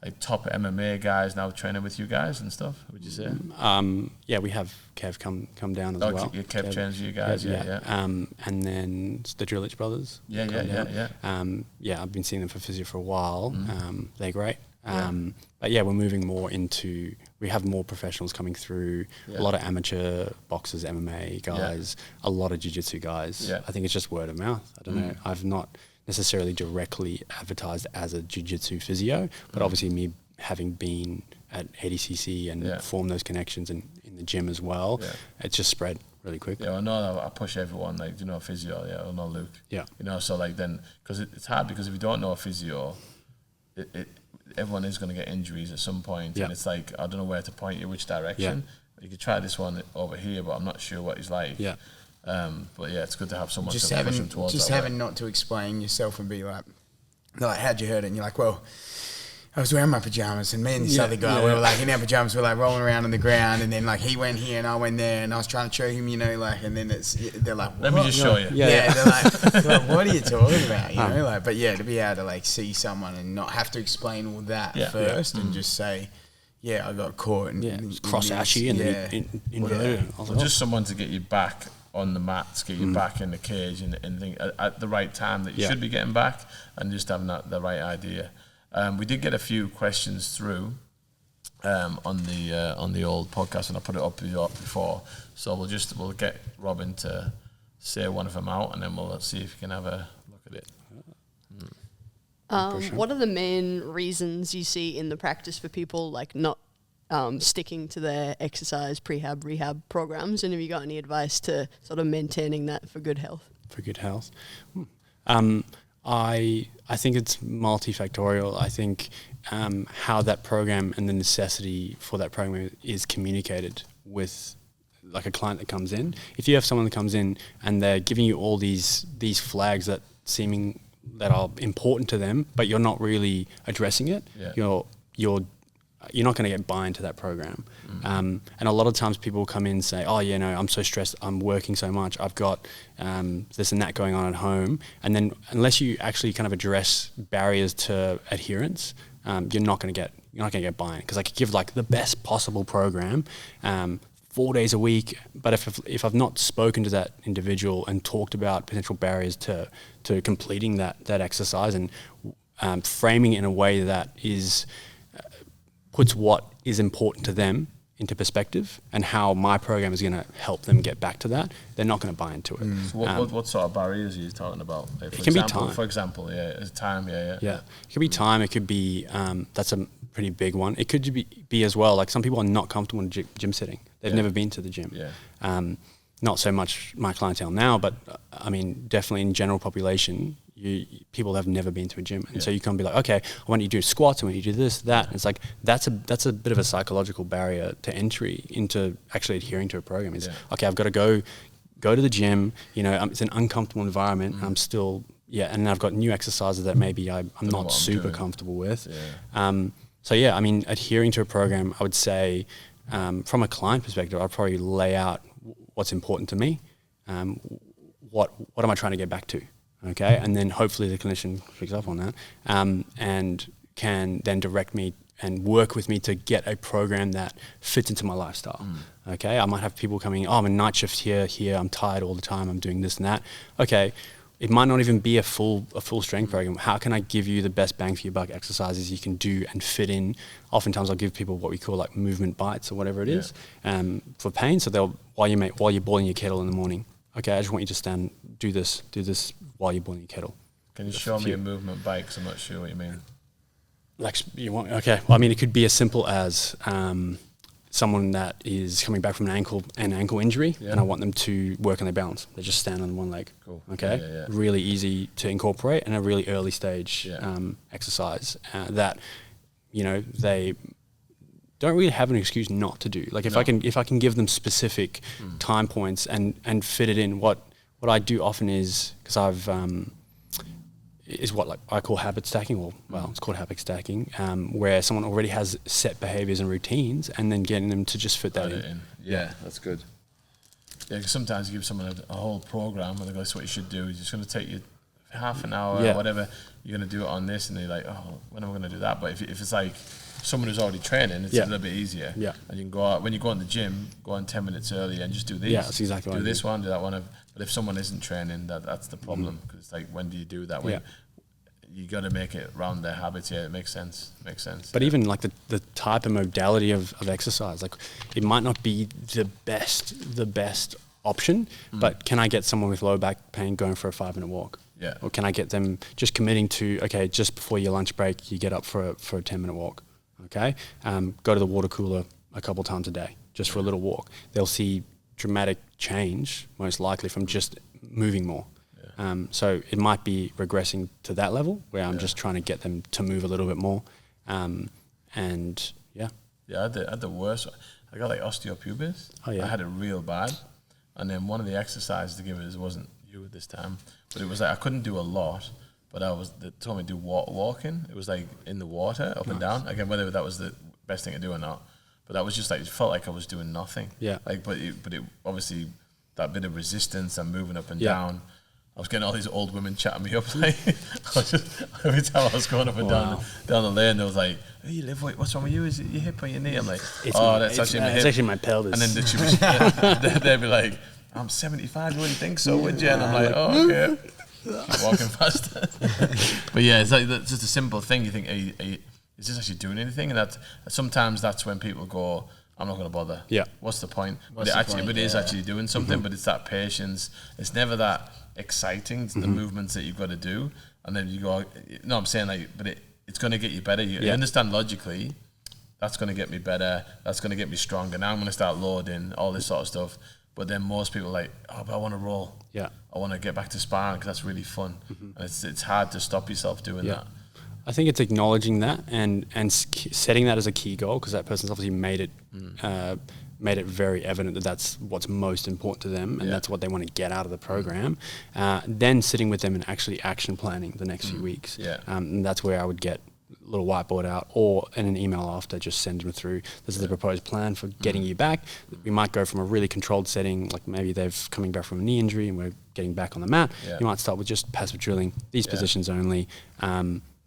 like top MMA guys now training with you guys and stuff? Would you say? We have Kev come down as well. Kev trains you guys. And then the Drillich brothers. I've been seeing them for physio for a while. They're great. But we're moving more into. We have more professionals coming through. A lot of amateur boxers, MMA guys. A lot of jiu-jitsu guys. I think it's just word of mouth. I don't know. I've not necessarily directly advertised as a jiu-jitsu physio, but obviously me having been at ADCC and formed those connections in the gym as well, it's just spread really quick. I know I push everyone, like, physio, I know Luke. So like then, because it's hard, because if you don't know a physio, everyone is going to get injuries at some point, and it's like, I don't know where to point you, which direction. You could try this one over here, but I'm not sure what he's like. But it's good to have someone to push him towards. Just having not to explain yourself and be like, how'd you hurt it? And you're like, well, I was wearing my pajamas, and me and this other guy, we were like in our pajamas, we were like rolling around on the ground, and then like he went here and I went there, and I was trying to show him, and then they're like, what? Let me just show you. They're like, what are you talking about? But to be able to like see someone and not have to explain all that first and just say, I got caught and cross ashy and then inverted. Just someone to get you back on the mats, get you back in the cage and think at the right time that you should be getting back, and just having the right idea. We did get a few questions through on the old podcast, and I put it up before. So we'll get Robin to say one of them out, and then we'll see if you can have a look at it. What are the main reasons you see in the practice for people like not sticking to their exercise, prehab, rehab programs? And have you got any advice to sort of maintaining that for good health? For good health? I think it's multifactorial. I think how that program and the necessity for that program is communicated with like a client that comes in. If you have someone that comes in and they're giving you all these flags that are important to them, but you're not really addressing it, you're not going to get buy into that program. And a lot of times people come in and say, I'm so stressed, I'm working so much, I've got this and that going on at home. And then unless you actually kind of address barriers to adherence, you're not going to get buy-in. Because I could give like the best possible program 4 days a week, but if I've not spoken to that individual and talked about potential barriers to completing that exercise and framing it in a way that puts what is important to them into perspective and how my program is going to help them get back to that, they're not going to buy into it. So what sort of barriers are you talking about? Like it can be time. For example, it's time, It could be time. It could be, that's a pretty big one. It could be as well, like some people are not comfortable in gym setting. They've never been to the gym. Not so much my clientele now, but definitely in general population, people have never been to a gym, and so you can't be like, okay, I want you to do squats, I want you to do this, that. And it's like that's a bit of a psychological barrier to entry into actually adhering to a program. Okay, I've got to go go to the gym, you know, it's an uncomfortable environment. I'm still, and I've got new exercises that maybe I'm not super comfortable with. So I mean, adhering to a program, I would say, from a client perspective, I'd probably lay out what's important to me. What am I trying to get back to? Okay, and then hopefully the clinician picks up on that, and can then direct me and work with me to get a program that fits into my lifestyle. Okay, I might have people coming, I'm a night shift here, I'm tired all the time, I'm doing this and that. Okay, it might not even be a full strength program. How can I give you the best bang for your buck exercises you can do and fit in? Oftentimes I'll give people what we call like movement bites or whatever it is, for pain. So they'll, while you're boiling your kettle in the morning, okay, I just want you to stand, do this while you're boiling your kettle. Can you show me a movement bite? Because I'm not sure what you mean. Like you want, okay. Well, I mean, it could be as simple as someone that is coming back from an ankle injury, and I want them to work on their balance. They just stand on one leg. Cool. Okay. Really easy to incorporate, and a really early stage exercise that, you know, they don't really have an excuse not to do. Like if I can give them specific time points and fit it in. What I do often is, because I've is what like I call habit stacking, or well, it's called habit stacking, where someone already has set behaviors and routines, and then getting them to just fit that in. Yeah, that's good. Yeah, because sometimes you give someone a whole program, and they go, "This is what you should do. It's just going to take you half an hour, or whatever. You're going to do it on this," and they're like, "Oh, when am I going to do that?" But if it's like someone who's already training, it's a little bit easier. Yeah, and you can go out when you go in the gym, go on 10 minutes early and just do these. Yeah, that's exactly right. Do this one, do that one. But if someone isn't training, that's the problem, because it's like, when do you do that? You got to make it around their habits. Yeah, it makes sense. But even like the type of modality of exercise, like it might not be the best option, but can I get someone with low back pain going for a 5-minute walk? Yeah. Or can I get them just committing to, okay, just before your lunch break, you get up for a 10-minute walk. Okay. Go to the water cooler a couple times a day, just for a little walk. They'll see dramatic change, most likely, from just moving more. So it might be regressing to that level where I'm just trying to get them to move a little bit more. I had the worst. I got like osteopubis. I had it real bad. And then one of the exercises to give it wasn't you this time, but it was like I couldn't do a lot, but they told me to do walking. It was like in the water, up and down. Again, whether that was the best thing to do or not, but that was just like, it felt like I was doing nothing. Yeah. Like, but it obviously, that bit of resistance and moving up and down. I was getting all these old women chatting me up. Like, every time I was going up and down the lane, they was like, "Hey, you live weight? What's wrong with you? Is it your hip or your knee?" I'm like, that's actually my hip. It's actually my pelvis. And then they'd be like, "I'm 75. You wouldn't think so, would you?" And I'm like, "Oh, okay." Keep walking faster. But yeah, it's like just a simple thing. You think, is this actually doing anything? And sometimes that's when people go, "I'm not going to bother." Yeah. What's the point? But it is actually doing something. But it's that patience. It's never that exciting. It's the movements that you've got to do, and then you go. No, I'm saying like, but it's going to get you better. You understand logically, that's going to get me better. That's going to get me stronger. Now I'm going to start loading all this sort of stuff. But then most people are like, "Oh, but I want to roll. Yeah, I want to get back to sparring because that's really fun." And it's hard to stop yourself doing that. I think it's acknowledging that and setting that as a key goal, because that person's obviously made it very evident that that's what's most important to them, and that's what they want to get out of the program. Then sitting with them and actually action planning the next few weeks. And that's where I would get a little whiteboard out, or in an email after, just send them through, this is the proposed plan for getting you back. We might go from a really controlled setting, like maybe they've coming back from a knee injury and we're getting back on the mat. You might start with just passive drilling, these positions only.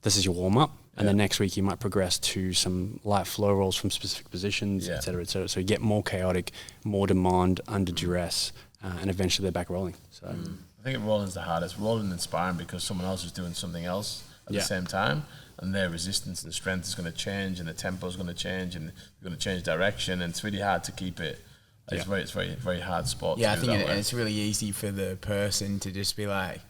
This is your warm-up, and then next week you might progress to some light flow rolls from specific positions, et cetera, et cetera. So you get more chaotic, more demand under duress, and eventually they're back rolling. So I think rolling's the hardest. Rolling and sparring, because someone else is doing something else at the same time, and their resistance and strength is going to change, and the tempo is going to change, and you're going to change direction, and it's really hard to keep it. It's very, very hard sport. Yeah, I think it's really easy for the person to just be like,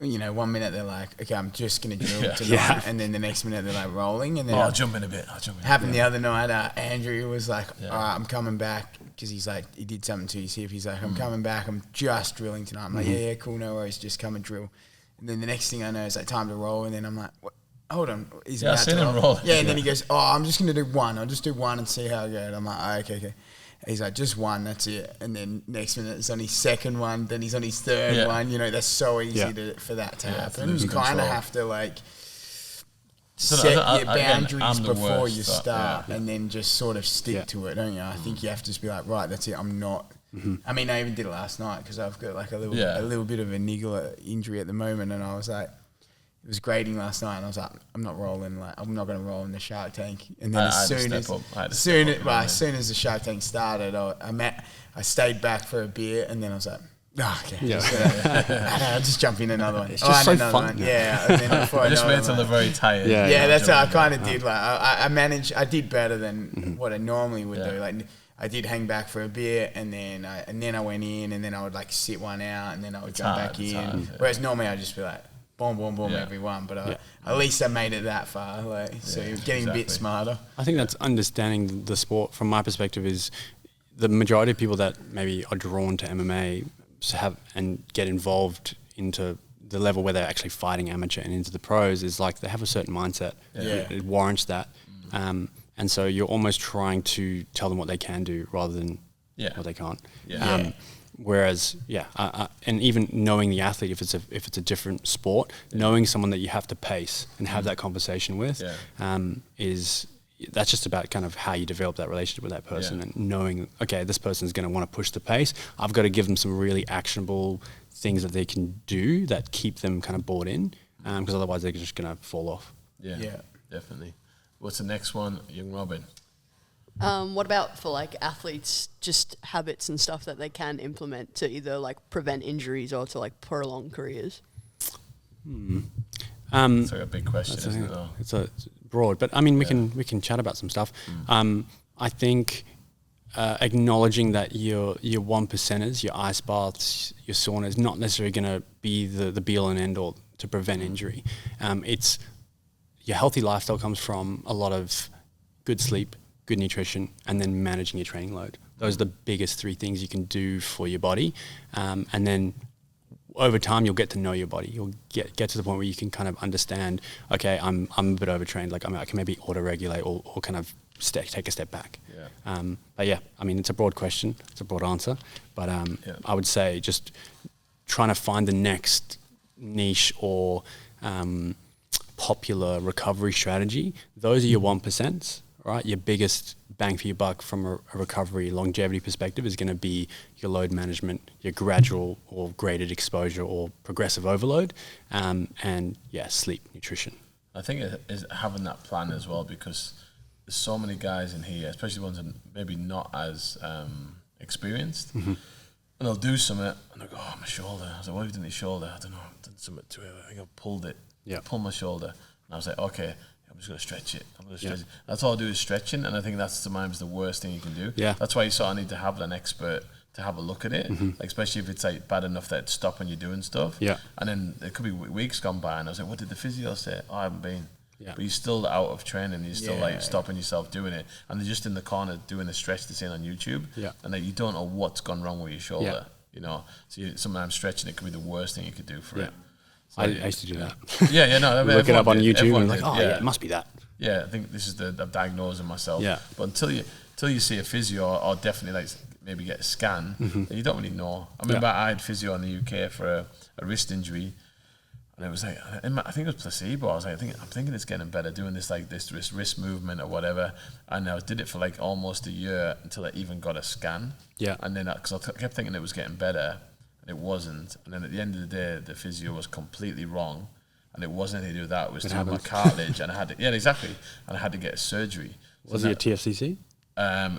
you know, 1 minute they're like, "Okay, I'm just going to drill tonight," and then the next minute they're like rolling, and then I'll jump in a bit. Happened the other night. Andrew was like, "All right, I'm coming back," because he's like, he did something to his hip. He's like, "I'm coming back. I'm just drilling tonight." I'm like, "Yeah, cool, no worries. Just come and drill." And then the next thing I know is like time to roll, and then I'm like, "What? Hold on, he's about to roll." Yeah, and then he goes, "Oh, I'm just going to do one. I'll just do one and see how I go." And I'm like, "Oh, okay." He's like, just one, that's it. And then next minute it's on his second one, then he's on his third one. You know, that's so easy for that to happen. You kind of have to like set your boundaries before you start and then just sort of stick to it, don't you? I think you have to just be like, right, that's it, I'm not. I mean, I even did it last night because I've got like a little bit of a niggle injury at the moment, and I was like, it was grading last night, and I was like, I'm not rolling, like I'm not going to roll in the Shark Tank. And then as soon as the Shark Tank started, I stayed back for a beer, and then I was like, I'll just jump in another one. It's just so fun. Yeah. And then before I just wait until they're very tired. Yeah, that's how I kind of did. Like I managed. I did better than what I normally would do. Like I did hang back for a beer, and then I went in, and then I would like sit one out, and then I would jump back in. Whereas normally I'd just be like, boom, boom, boom, every one. But at least I made it that far. Like, so you're getting a bit smarter. I think that's understanding the sport from my perspective is the majority of people that maybe are drawn to MMA have and get involved into the level where they're actually fighting amateur and into the pros is like they have a certain mindset. It warrants that. And so you're almost trying to tell them what they can do rather than what they can't. Whereas, and even knowing the athlete, if it's a different sport, knowing someone that you have to pace and have that conversation with, that's just about kind of how you develop that relationship with that person and knowing, okay, this person's going to want to push the pace. I've got to give them some really actionable things that they can do that keep them kind of bought in, because otherwise they're just going to fall off. Yeah, definitely. What's the next one, young Robin? What about for like athletes, just habits and stuff that they can implement to either like prevent injuries or to like prolong careers? It's like a big question, isn't it? It's broad, but I mean, we can chat about some stuff. I think acknowledging that your 1%ers, your ice baths, your sauna is not necessarily going to be the be all and end all to prevent injury. It's your healthy lifestyle comes from a lot of good sleep, good nutrition, and then managing your training load. Those are the biggest three things you can do for your body. And then over time, you'll get to know your body. You'll get to the point where you can kind of understand, okay, I'm a bit overtrained. Like I can maybe auto-regulate or kind of take a step back. But yeah, I mean, it's a broad question. It's a broad answer. But I would say just trying to find the next niche or popular recovery strategy. Those are your 1%, right? Your biggest bang for your buck from a recovery longevity perspective is going to be your load management, your gradual or graded exposure or progressive overload, and sleep, nutrition. I think it is having that plan as well, because there's so many guys in here, especially ones that maybe not as experienced, and they'll do something and they'll go, oh, my shoulder. I was like, what have you done to your shoulder? I don't know, I've done something to it. I think I've pulled it. Pulled my shoulder. And I was like, okay, I'm just going to stretch it. That's all I do is stretching, and I think that's sometimes the worst thing you can do. That's why you sort of need to have an expert to have a look at it, like especially if it's like bad enough that it's stopping you doing stuff. And then it could be weeks gone by, and I was like, what did the physio say? Oh, I haven't been. But you're still out of training. You're still like stopping yourself doing it, and they're just in the corner doing a stretch that's in on YouTube. And like, you don't know what's gone wrong with your shoulder. You know, so sometimes stretching it could be the worst thing you could do for it. So I used to do that. No, look it up on YouTube and like, it must be that. I think this is I'm diagnosing myself. But until you see a physio or definitely like maybe get a scan, you don't really know. I remember I had physio in the UK for a wrist injury, and it was like, I think it was placebo. I was like, I'm thinking it's getting better doing this wrist movement or whatever, and I did it for like almost a year until I even got a scan. And then because I kept thinking it was getting better, and it wasn't. And then at the end of the day, the physio was completely wrong. And it wasn't anything to do with that. It was to my cartilage, and I had to, exactly. And I had to get a surgery. Was it a TFCC?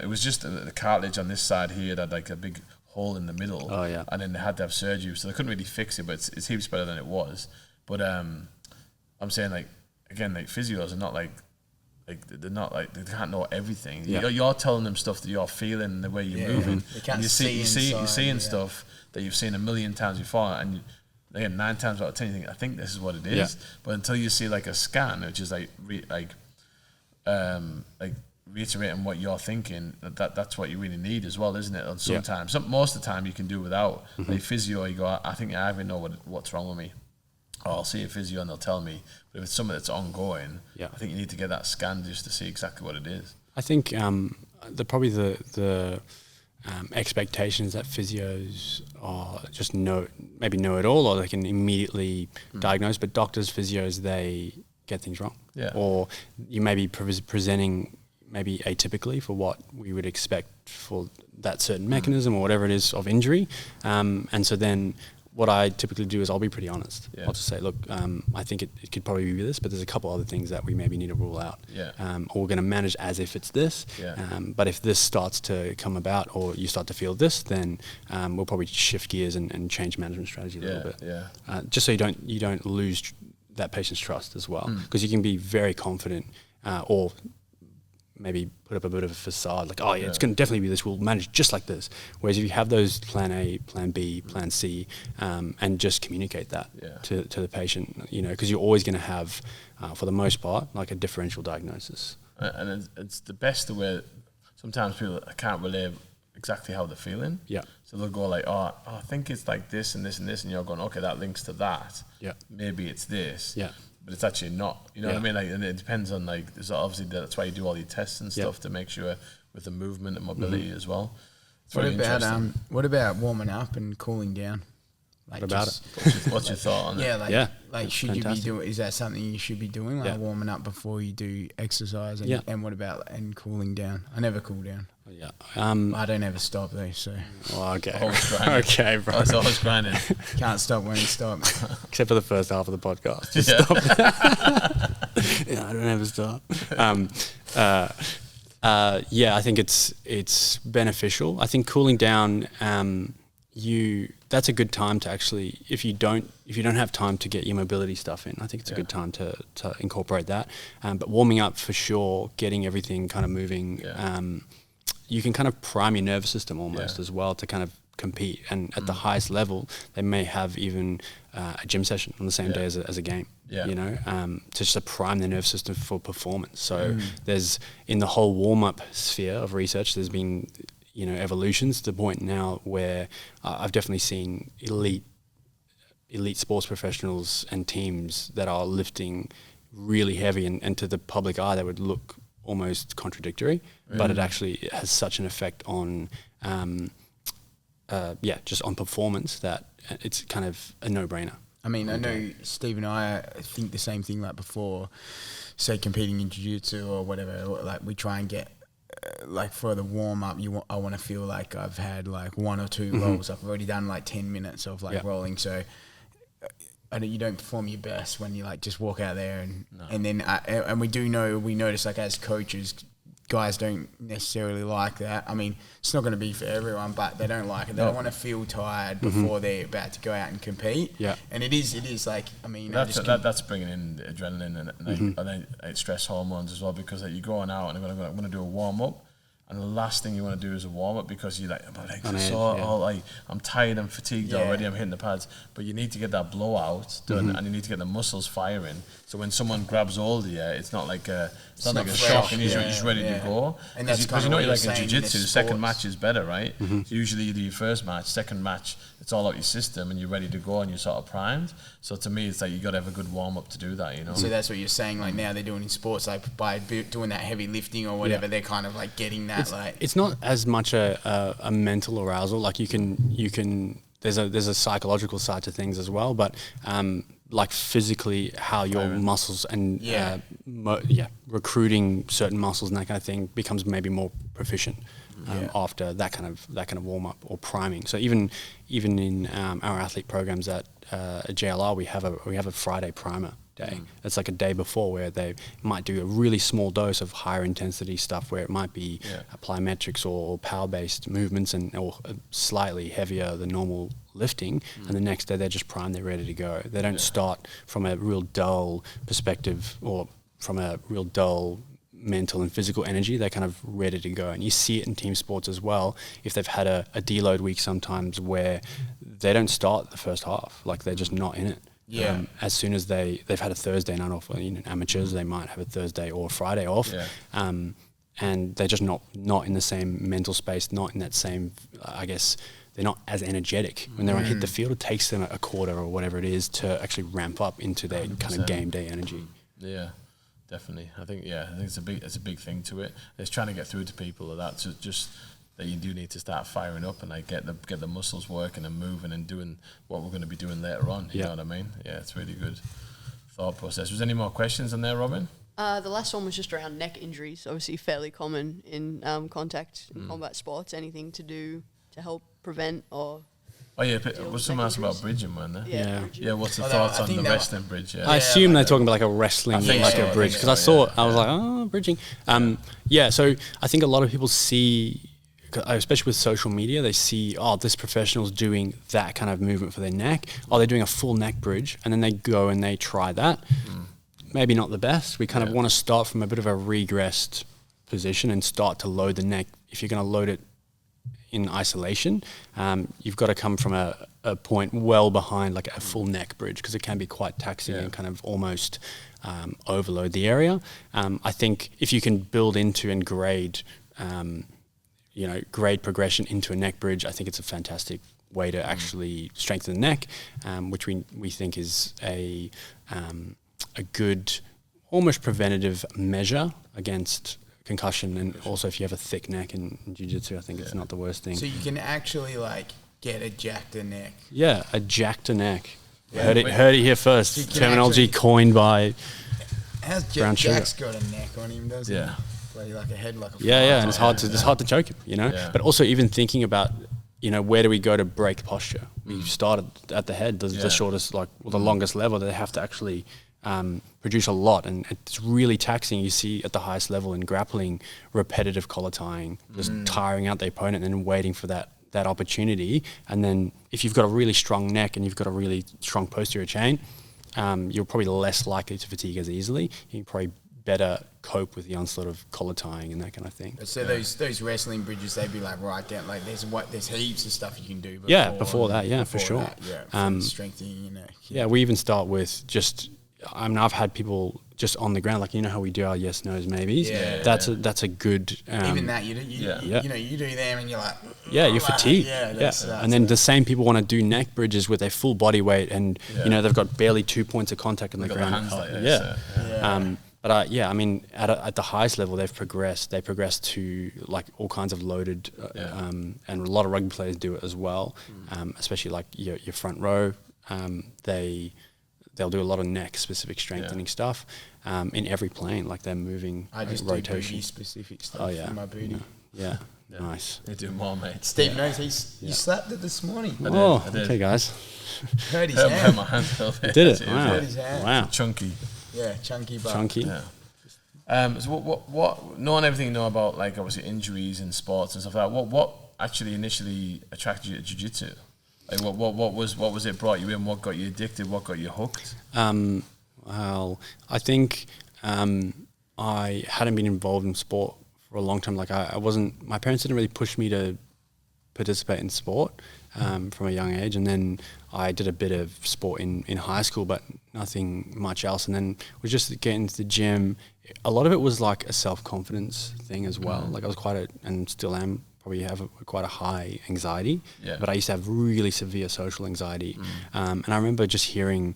It was just the cartilage on this side here that had like a big hole in the middle. And then they had to have surgery, so they couldn't really fix it, but it's heaps better than it was. But I'm saying, like, again, like physios are not like they're not like, they can't know everything. You're telling them stuff that you're feeling, the way you're moving. They can't and you're seeing stuff that you've seen a million times before, and again, 9 times out of 10, you think, I think this is what it is. But until you see like a scan, which is like reiterating what you're thinking, that's what you really need as well, isn't it? And sometimes, most of the time, you can do without. Like physio, you go, I think I even know what's wrong with me. Or I'll see a physio and they'll tell me. But if it's something that's ongoing, I think you need to get that scan just to see exactly what it is. I think probably the expectations that physios are just maybe know it all, or they can immediately diagnose, but doctors, physios, they get things wrong. Yeah. Or you may be presenting maybe atypically for what we would expect for that certain mechanism or whatever it is of injury. And so then what I typically do is I'll be pretty honest. Yeah. I'll just say, look, I think it could probably be this, but there's a couple other things that we maybe need to rule out. Yeah. Or we're going to manage as if it's this. Yeah. But if this starts to come about or you start to feel this, then we'll probably shift gears and change management strategy a little bit. Yeah. Just so you don't lose that patient's trust as well. Because you can be very confident or maybe put up a bit of a facade, like, oh yeah, it's going to definitely be this, we'll manage just like this. Whereas if you have those plan A, plan B, plan C, and just communicate that to the patient, because you're always going to have, for the most part, like a differential diagnosis. And it's the best the way, sometimes people can't relate exactly how they're feeling. Yeah. So they'll go like, oh, I think it's like this and this and this, and you're going, okay, that links to that. Yeah. Maybe it's this. Yeah. But it's actually not. You know what I mean? Like, and it depends on, like, there's obviously that's why you do all your tests and stuff to make sure with the movement and mobility as well. It's very interesting. What about warming up and cooling down? Like, what about it? What's your thought on it? Like should fantastic. you be doing? Is that something you should be doing? Like warming up before you do exercise? And what about cooling down? I never cool down. Yeah. I don't ever stop though. So. Well, okay. Okay, bro. It's always grinding. Can't stop when you stop. Except for the first half of the podcast. Just stop. I don't ever stop. I think it's beneficial. I think cooling down, that's a good time to actually, if you don't have time to get your mobility stuff in, I think it's a good time to incorporate that. But warming up for sure, getting everything kind of moving. You can kind of prime your nervous system almost as well to kind of compete. And at the highest level, they may have even a gym session on the same day as a game. To just prime the nervous system for performance. So there's, in the whole warm-up sphere of research, there's been evolutions to the point now where I've definitely seen elite sports professionals and teams that are lifting really heavy, and to the public eye that would look almost contradictory, but it actually has such an effect on just on performance that it's kind of a no-brainer. I mean, I know Steve and I think the same thing. Like before, say competing in jiu-jitsu or whatever, like we try and get like for the warm up, I want to feel like I've had like 1 or 2 rolls. I've already done like 10 minutes of like rolling. So you don't perform your best when you like just walk out there and then we notice like as coaches, guys don't necessarily like that. I mean, it's not going to be for everyone, but they don't like it. They don't want to feel tired before they're about to go out and compete. Yeah, and it is like, I mean, that's bringing in adrenaline and stress hormones as well, because like, you're going out and I'm going to do a warm up. And the last thing you want to do is a warm up because you're like, my legs are sore, I'm tired, I'm fatigued already, I'm hitting the pads. But you need to get that blowout done, and you need to get the muscles firing. So when someone grabs hold of you, it's not like a shock, and you're just ready to go. And that's because you're like in jiu-jitsu, the second match is better, right? So usually you do your first match, second match, it's all out your system, and you're ready to go, and you're sort of primed. So to me, it's like you got to have a good warm up to do that, you know. So that's what you're saying. Like now they're doing in sports, like by doing that heavy lifting or whatever, they're kind of like getting that. It's not as much a mental arousal. Like you can. There's a psychological side to things as well, but like physically, how your muscles and recruiting certain muscles and that kind of thing becomes maybe more proficient after that kind of warm up or priming. So even in our athlete programs at JLR, we have a Friday primer day. It's like a day before where they might do a really small dose of higher intensity stuff where it might be plyometrics or power based movements or slightly heavier than normal lifting, and the next day they're just primed, they're ready to go. They don't start from a real dull perspective or from a real dull mental and physical energy. They're kind of ready to go, and you see it in team sports as well. If they've had a deload week sometimes where they don't start the first half, like they're just not in it. As soon as they've had a Thursday night off, amateurs, they might have a Thursday or a Friday off, and they're just not in the same mental space, not in that same, I guess, they're not as energetic. When they hit the field, it takes them a quarter or whatever it is to actually ramp up into their 100%. Kind of game day energy. Yeah, definitely. I think it's a big thing to it. It's trying to get through to people that just that you do need to start firing up and like get the muscles working and moving and doing what we're going to be doing later on. You know what I mean? Yeah, it's really good thought process. Was there any more questions on there, Robin? The last one was just around neck injuries, obviously fairly common in contact and combat sports. Anything to do to help prevent or... Oh yeah, was someone asked about bridging, weren't there? Yeah. What's the thoughts on the wrestling bridge? Yeah. I assume they're talking about like a wrestling, like a bridge, because I saw it. I was like, oh, bridging. So I think a lot of people see, especially with social media, they see, oh, this professional's doing that kind of movement for their neck. Oh, they're doing a full neck bridge, and then they go and they try that. Maybe not the best. We kind of want to start from a bit of a regressed position and start to load the neck. If you're going to load it in isolation, you've got to come from a point well behind like a full neck bridge, because it can be quite taxing and kind of almost overload the area. I think if you can build into and grade progression into a neck bridge, I think it's a fantastic way to actually strengthen the neck, which we think is a good, almost preventative measure against concussion. And also if you have a thick neck in jiu-jitsu, I think it's not the worst thing. So you can actually like get a jacked neck. Yeah, a jacked neck. Heard it here first. So terminology coined by how's Jack's got a neck on him, doesn't he? Bloody like a head like a fly. And it's hard to choke him, you know. Yeah. But also even thinking about, where do we go to break posture? We started at the head, the shortest the longest level. They have to actually produce a lot, and it's really taxing. You see at the highest level in grappling, repetitive collar tying, just tiring out the opponent and then waiting for that opportunity. And then if you've got a really strong neck and you've got a really strong posterior chain, you're probably less likely to fatigue as easily. You can probably better cope with the onslaught of collar tying and that kind of thing. So those wrestling bridges, they'd be like right down, like there's heaps of stuff you can do before that, for sure. Strengthening your neck. Yeah, we even start with just, I've had people just on the ground, like, how we do our yes, no's, maybes. That's a good... even that, you do them and you're like... Yeah, you're fatigued. And then the same people want to do neck bridges with their full body weight and, they've got barely 2 points of contact on the ground. But I mean, at the highest level, they've progressed. They progress to like all kinds of loaded, and a lot of rugby players do it as well, especially like your front row. They'll do a lot of neck specific strengthening stuff in every plane, like they're moving. I just rotation. Do booty specific stuff for my booty. Yeah. Nice. They do more, mate. Steve knows you slapped it this morning. I did. Okay, guys. Heard his hand. My hand fell there. Did it? Wow. Heard his hand. Wow. Chunky. Yeah, chunky butt. Chunky. Yeah. So what knowing everything you know about like obviously injuries in sports and stuff like that, what actually initially attracted you to jiu-jitsu? Like what was it brought you in? What got you addicted? What got you hooked? Well, I think I hadn't been involved in sport for a long time. Like I wasn't. My parents didn't really push me to participate in sport from a young age, and then I did a bit of sport in high school, but nothing much else. And then was just getting to the gym. A lot of it was like a self-confidence thing as well. Like I was and still am, probably have quite a high anxiety, but I used to have really severe social anxiety. And I remember just hearing,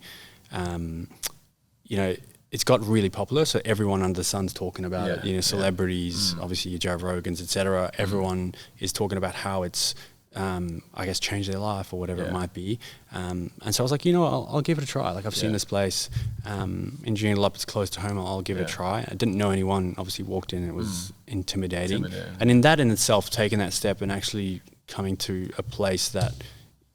it's got really popular. So everyone under the sun's talking about it, celebrities, obviously your Joe Rogans, etc. Everyone is talking about how it's, I guess, changed their life or whatever it might be. And so I was like, I'll give it a try. Like I've seen this place in Joondalup, it's close to home. I'll give it a try. I didn't know anyone, obviously walked in, it was intimidating. And in that in itself, taking that step and actually coming to a place that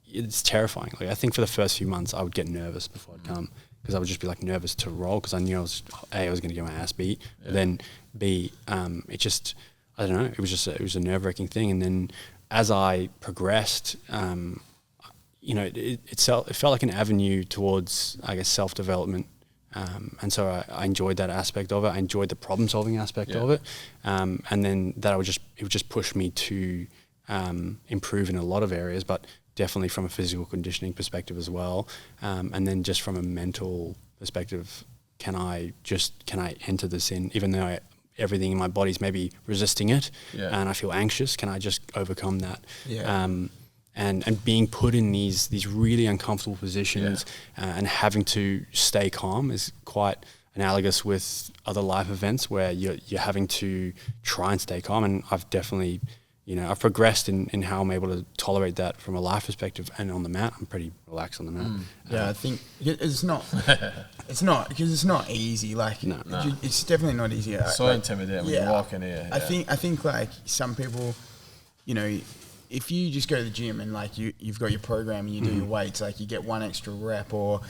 it's terrifying. Like I think for the first few months I would get nervous before I'd come, because I would just be like nervous to roll, because I knew I was going to get my ass beat. But then B, it just, I don't know, it was a nerve-wracking thing. And then as I progressed, it felt like an avenue towards, I guess, self-development. And so I enjoyed that aspect of it. I enjoyed the problem-solving aspect of it. And then that it would just push me to improve in a lot of areas, but definitely from a physical conditioning perspective as well. And then just from a mental perspective, can I enter this in, even though everything in my body's maybe resisting it, and I feel anxious, can I just overcome that? And being put in these really uncomfortable positions and having to stay calm is quite analogous with other life events where you're having to try and stay calm. And I've definitely I've progressed in how I'm able to tolerate that from a life perspective, and on the mat, I'm pretty relaxed on the mat. Yeah, I think it's not, because it's not easy. Like, No. it's definitely not easy. So intimidating when you walk in here. I think like some people, if you just go to the gym and like you've got your program and you do your weights, like you get one extra rep or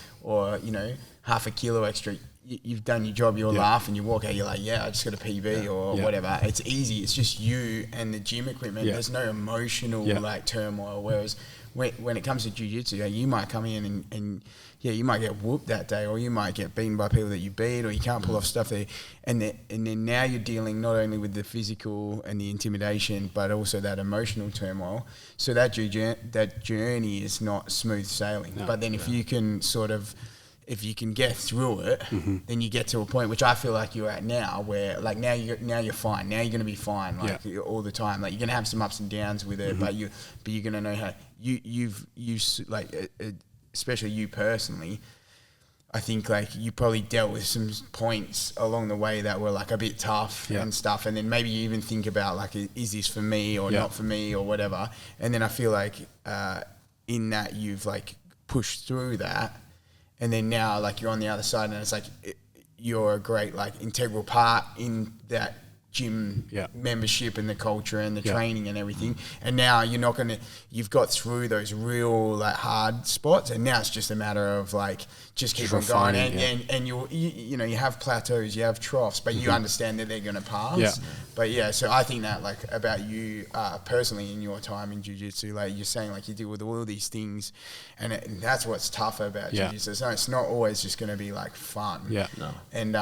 half a kilo extra, you've done your job, you'll laugh and you walk out, you're like, I just got a PB or whatever. It's easy. It's just you and the gym equipment. There's no emotional like turmoil. Whereas when it comes to jiu-jitsu, you might come in and you might get whooped that day, or you might get beaten by people that you beat, or you can't pull off stuff there. And then now you're dealing not only with the physical and the intimidation, but also that emotional turmoil. So that journey is not smooth sailing. No, but then if you can if you can get through it, then you get to a point, which I feel like you're at now, where like now you're fine. Now you're going to be fine, like all the time. Like you're going to have some ups and downs with it, but you're going to know how you've like, especially you personally. I think like you probably dealt with some points along the way that were like a bit tough and stuff, and then maybe you even think about like, is this for me or not for me or whatever. And then I feel like in that you've like pushed through that. And then now, like, you're on the other side, and it's like you're a great, like, integral part in that gym membership and the culture and the training and everything. And now you've got through those real, like, hard spots, and now it's just a matter of, like, just keep on going. And you have plateaus, you have troughs, but you understand that they're going to pass. Yeah. But, so I think that, like, about you personally in your time in jiu-jitsu, like, you're saying, like, you deal with all of these things, and that's what's tough about jiu-jitsu. So it's not always just going to be, like, fun. Yeah. No. And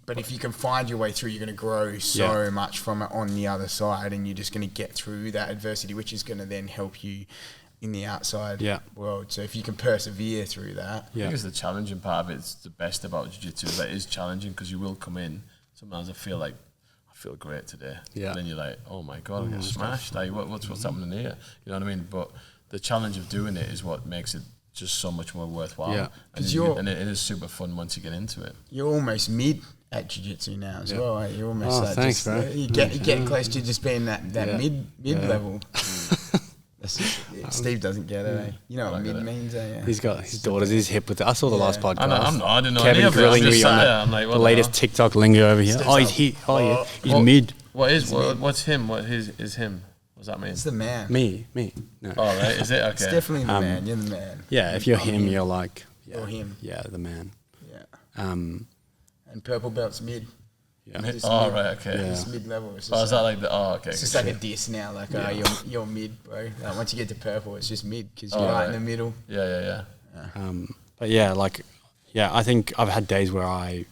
but if you can find your way through, you're going to grow so much from it on the other side, and you're just going to get through that adversity, which is going to then help you in the outside world. So if you can persevere through that. I think it's the challenging part of it. It's the best about jiu-jitsu. That is challenging, because you will come in. Sometimes I feel great today. Yeah. And then you're like, oh my God, I'm getting smashed. Like, what's happening here? You know what I mean? But the challenge of doing it is what makes it just so much more worthwhile. Yeah. And it is super fun once you get into it. You're almost mid at jiu-jitsu now as well. Eh? You're almost thanks, bro. You're getting close to just being that mid level. Steve doesn't get it. You know what mid means, eh? He's got his daughter's his hip with it. I saw the last podcast. I didn't know Kevin grilling me on the latest TikTok lingo over here. Oh, he's here. Oh, yeah. He's mid. What's him? What is him? What does that mean? It's the man. Me. No. Oh, right. Is it? Okay. It's definitely the man. You're the man. Yeah, if you're him, you're like... Yeah, you're him. Yeah, the man. Yeah. And purple belt's mid. Yeah. Right, okay. It's mid-level. Is that like the... Oh, okay. It's just like a diss now, like, you're mid, bro. Like, once you get to purple, it's just mid, because you're right in the middle. Yeah. But I think I've had days where I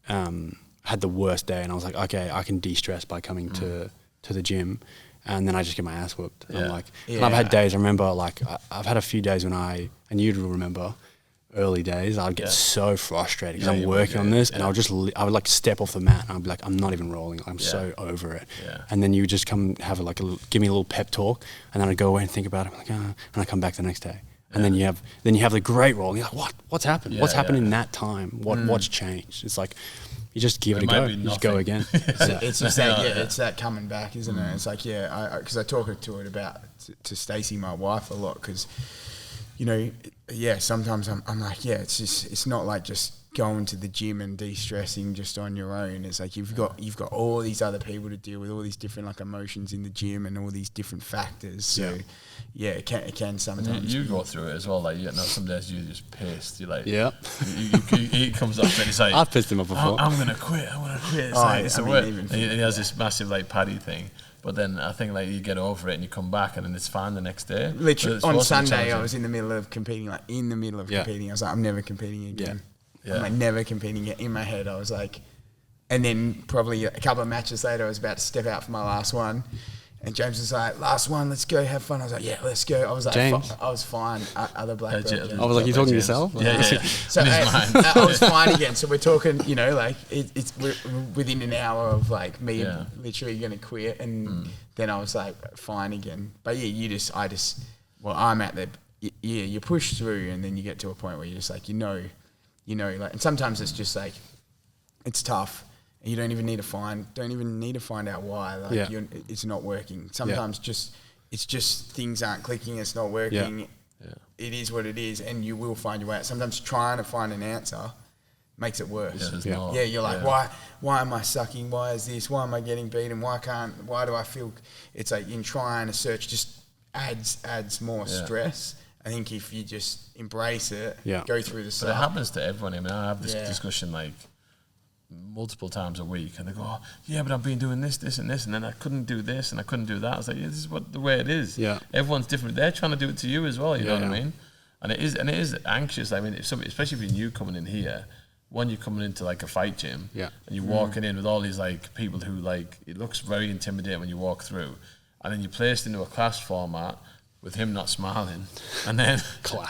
had the worst day, and I was like, okay, I can de-stress by coming to the gym, and then I just get my ass whooped. And I'm like, and I've had days, I remember, like, I've had a few days when and you'd remember, early days, I'd get so frustrated because I'm working on this, and I would like step off the mat, and I'd be like, I'm not even rolling. I'm so over it. Yeah. And then you would just come have give me a little pep talk, and then I'd go away and think about it. I'm like, and I come back the next day. And then you have the great roll, and you're like, what's happened? What's happened in that time? What's changed? It's like, you just give it a go. You just go again. It's just it's that coming back, isn't it? It's like, because I talk to it about to Stacey, my wife, a lot, because, sometimes I'm like, it's not like just going to the gym and de-stressing just on your own. It's like you've got all these other people to deal with, all these different like emotions in the gym and all these different factors. So it can sometimes. You go through it as well. Like, some days you're just pissed. You're like, he comes up and he's like, I've pissed him off before. I'm gonna quit. It's and he has this massive like paddy thing. But then I think like you get over it and you come back and then it's fine the next day. Literally on Sunday I was in the middle of competing. I was like, I'm never competing again. I'm like, never competing in my head. I was like, and then probably a couple of matches later, I was about to step out for my last one. And James was like, last one, let's go have fun. I was like, yeah, let's go. I was like, I was fine. Other black belt. I was like, you talking to yourself? Yeah. So I was fine again. So we're talking, like we're within an hour of like me literally going to quit. And then I was like, fine again. But I'm at you push through, and then you get to a point where you're just like, like, and sometimes it's just like, it's tough. You don't even need to find out why. Like it's not working. Sometimes it's just things aren't clicking. It's not working. Yeah. It is what it is, and you will find your way out. Sometimes trying to find an answer makes it worse. You're like, why am I sucking? Why is this? Why am I getting beaten? Why do I feel? It's like in trying to search just adds more stress. I think if you just embrace it, go through the stuff. But it happens to everyone. I mean, I have this discussion like multiple times a week, and they go, oh, yeah, but I've been doing this, and this, and then I couldn't do this, and I couldn't do that. I was like, this is the way it is. Yeah. Everyone's different. They're trying to do it to you as well, you know what I mean? And it is anxious. I mean, especially if you're new coming in here, when you're coming into like a fight gym, and you're walking in with all these like people who like, it looks very intimidating when you walk through, and then you're placed into a class format with him not smiling, and then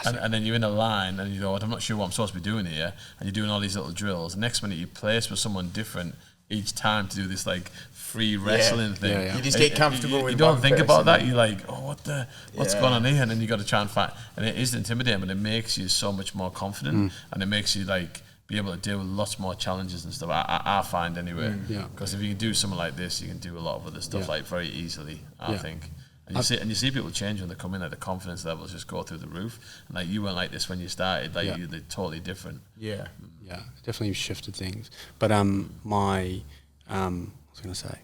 and then you're in a line, and you go, I'm not sure what I'm supposed to be doing here, and you're doing all these little drills. The next minute you're placed with someone different each time to do this like free wrestling thing. You just get comfortable with. You don't think about that. You're like, oh, what's going on here? And then you got to try and fight, and it is intimidating, but it makes you so much more confident, and it makes you like be able to deal with lots more challenges and stuff. I find anyway, because if you can do something like this, you can do a lot of other stuff like very easily. I think. And you see people change when they come in, like the confidence levels just go through the roof. And like you weren't like this when you started, like they're totally different. Yeah, definitely shifted things. But I was gonna say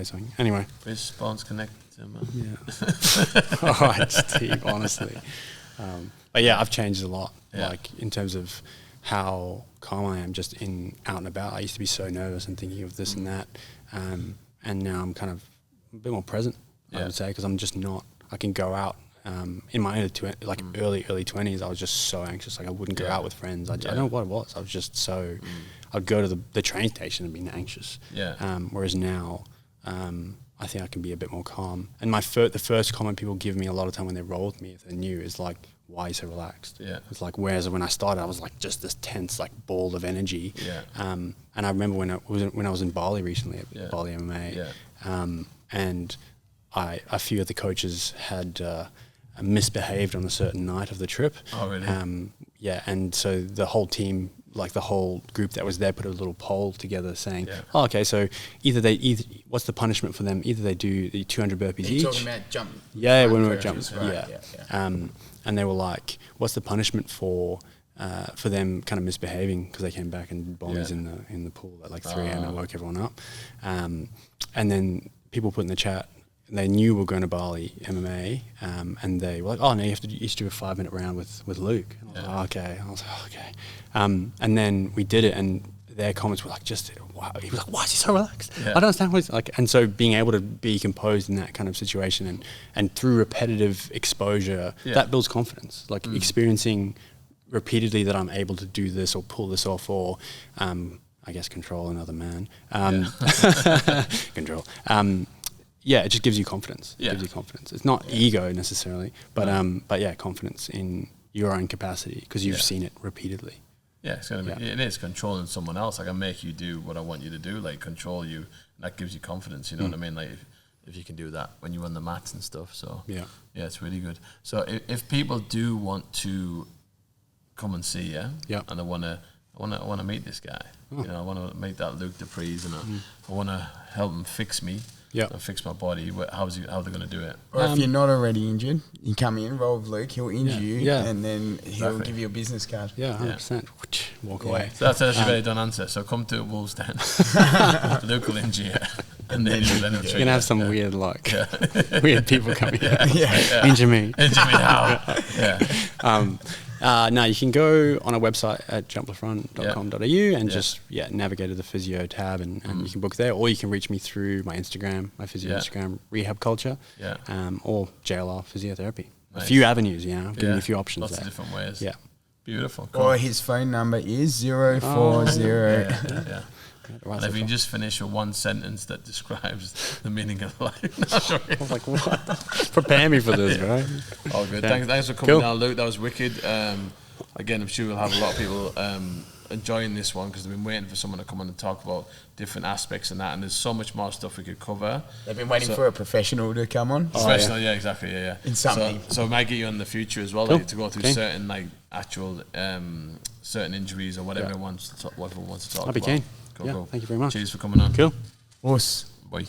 something. Anyway, response connected. All right, Steve. Honestly, but I've changed a lot. Like in terms of how calm I am, just out and about. I used to be so nervous and thinking of this and that. And now I'm kind of a bit more present, I would say, because I'm just not. I can go out. In my early 20s, I was just so anxious. Like I wouldn't go out with friends. I don't know what it was. I was just so. I'd go to the train station and be anxious. Whereas now, I think I can be a bit more calm. And the first comment people give me a lot of time when they roll with me, if they're new, is like, "Why are you so relaxed?" It's like, whereas when I started, I was like just this tense like ball of energy. And I remember when I was in Bali recently at Bali MMA, and a few of the coaches had misbehaved on a certain night of the trip. Oh, really? And so the whole team, like the whole group that was there, put a little poll together saying, "Oh, okay, so either what's the punishment for them? Either they do the 200 burpees each." You're talking about jump. Yeah, when we were jumping. Right. And they were like, "What's the punishment for them kind of misbehaving because they came back and bombs in the pool at like 3 a.m. and woke everyone up." And then people put in the chat, they knew we were going to Bali MMA, and they were like, "Oh no, you have to do a 5-minute round with Luke." And I was like, "Okay." I was like, "Oh, okay." And then we did it, and their comments were like, "Wow." He was like, "Why is he so relaxed?" I don't understand what he's like. And so being able to be composed in that kind of situation and through repetitive exposure, that builds confidence. Like experiencing repeatedly that I'm able to do this or pull this off, or I guess control another man. Control. It just gives you confidence. It gives you confidence. It's not ego necessarily, but confidence in your own capacity because you've seen it repeatedly. Yeah, it's gonna be. It is controlling someone else. I can make you do what I want you to do, like control you. And that gives you confidence. You know what I mean? Like if you can do that when you're on the mats and stuff. So it's really good. So if people do want to come and see you, and I want to meet this guy. You know, I want to meet that Luke Preez, and I want to help him fix me. And fix my body. How are they going to do it? Or if you're not already injured, you come in, roll with Luke, he'll injure you, and then he'll give you a business card. 100%. Walk away. So that's actually a very done answer. So come to Wolves Den. Luke will injure you. And then he'll you're going to have some weird weird people coming in. Injure me. Injure me how? No, you can go on our website at jumplefront.com.au and just navigate to the physio tab and you can book there, or you can reach me through my Instagram, my physio Instagram, Rehab Culture, or JLR Physiotherapy. Nice. A few avenues, I'm giving you a few options Lots there. Of different ways. Yeah. Beautiful. Cool. Or his phone number is 040. And if you can just finish with one sentence that describes the meaning of life. I was like, what? Prepare me for this, bro. All good. Thanks for coming down, Luke. That was wicked. Again, I'm sure we'll have a lot of people enjoying this one because they've been waiting for someone to come on and talk about different aspects and that. And there's so much more stuff we could cover. They've been waiting for a professional to come on. Professional, exactly. In something. So we might get you in the future as well, to go through certain actual certain injuries or whatever wants to talk, whatever wants to talk I'd be about. keen. Cool. Thank you very much. Cheers for coming on. Cool. Horse. Bye.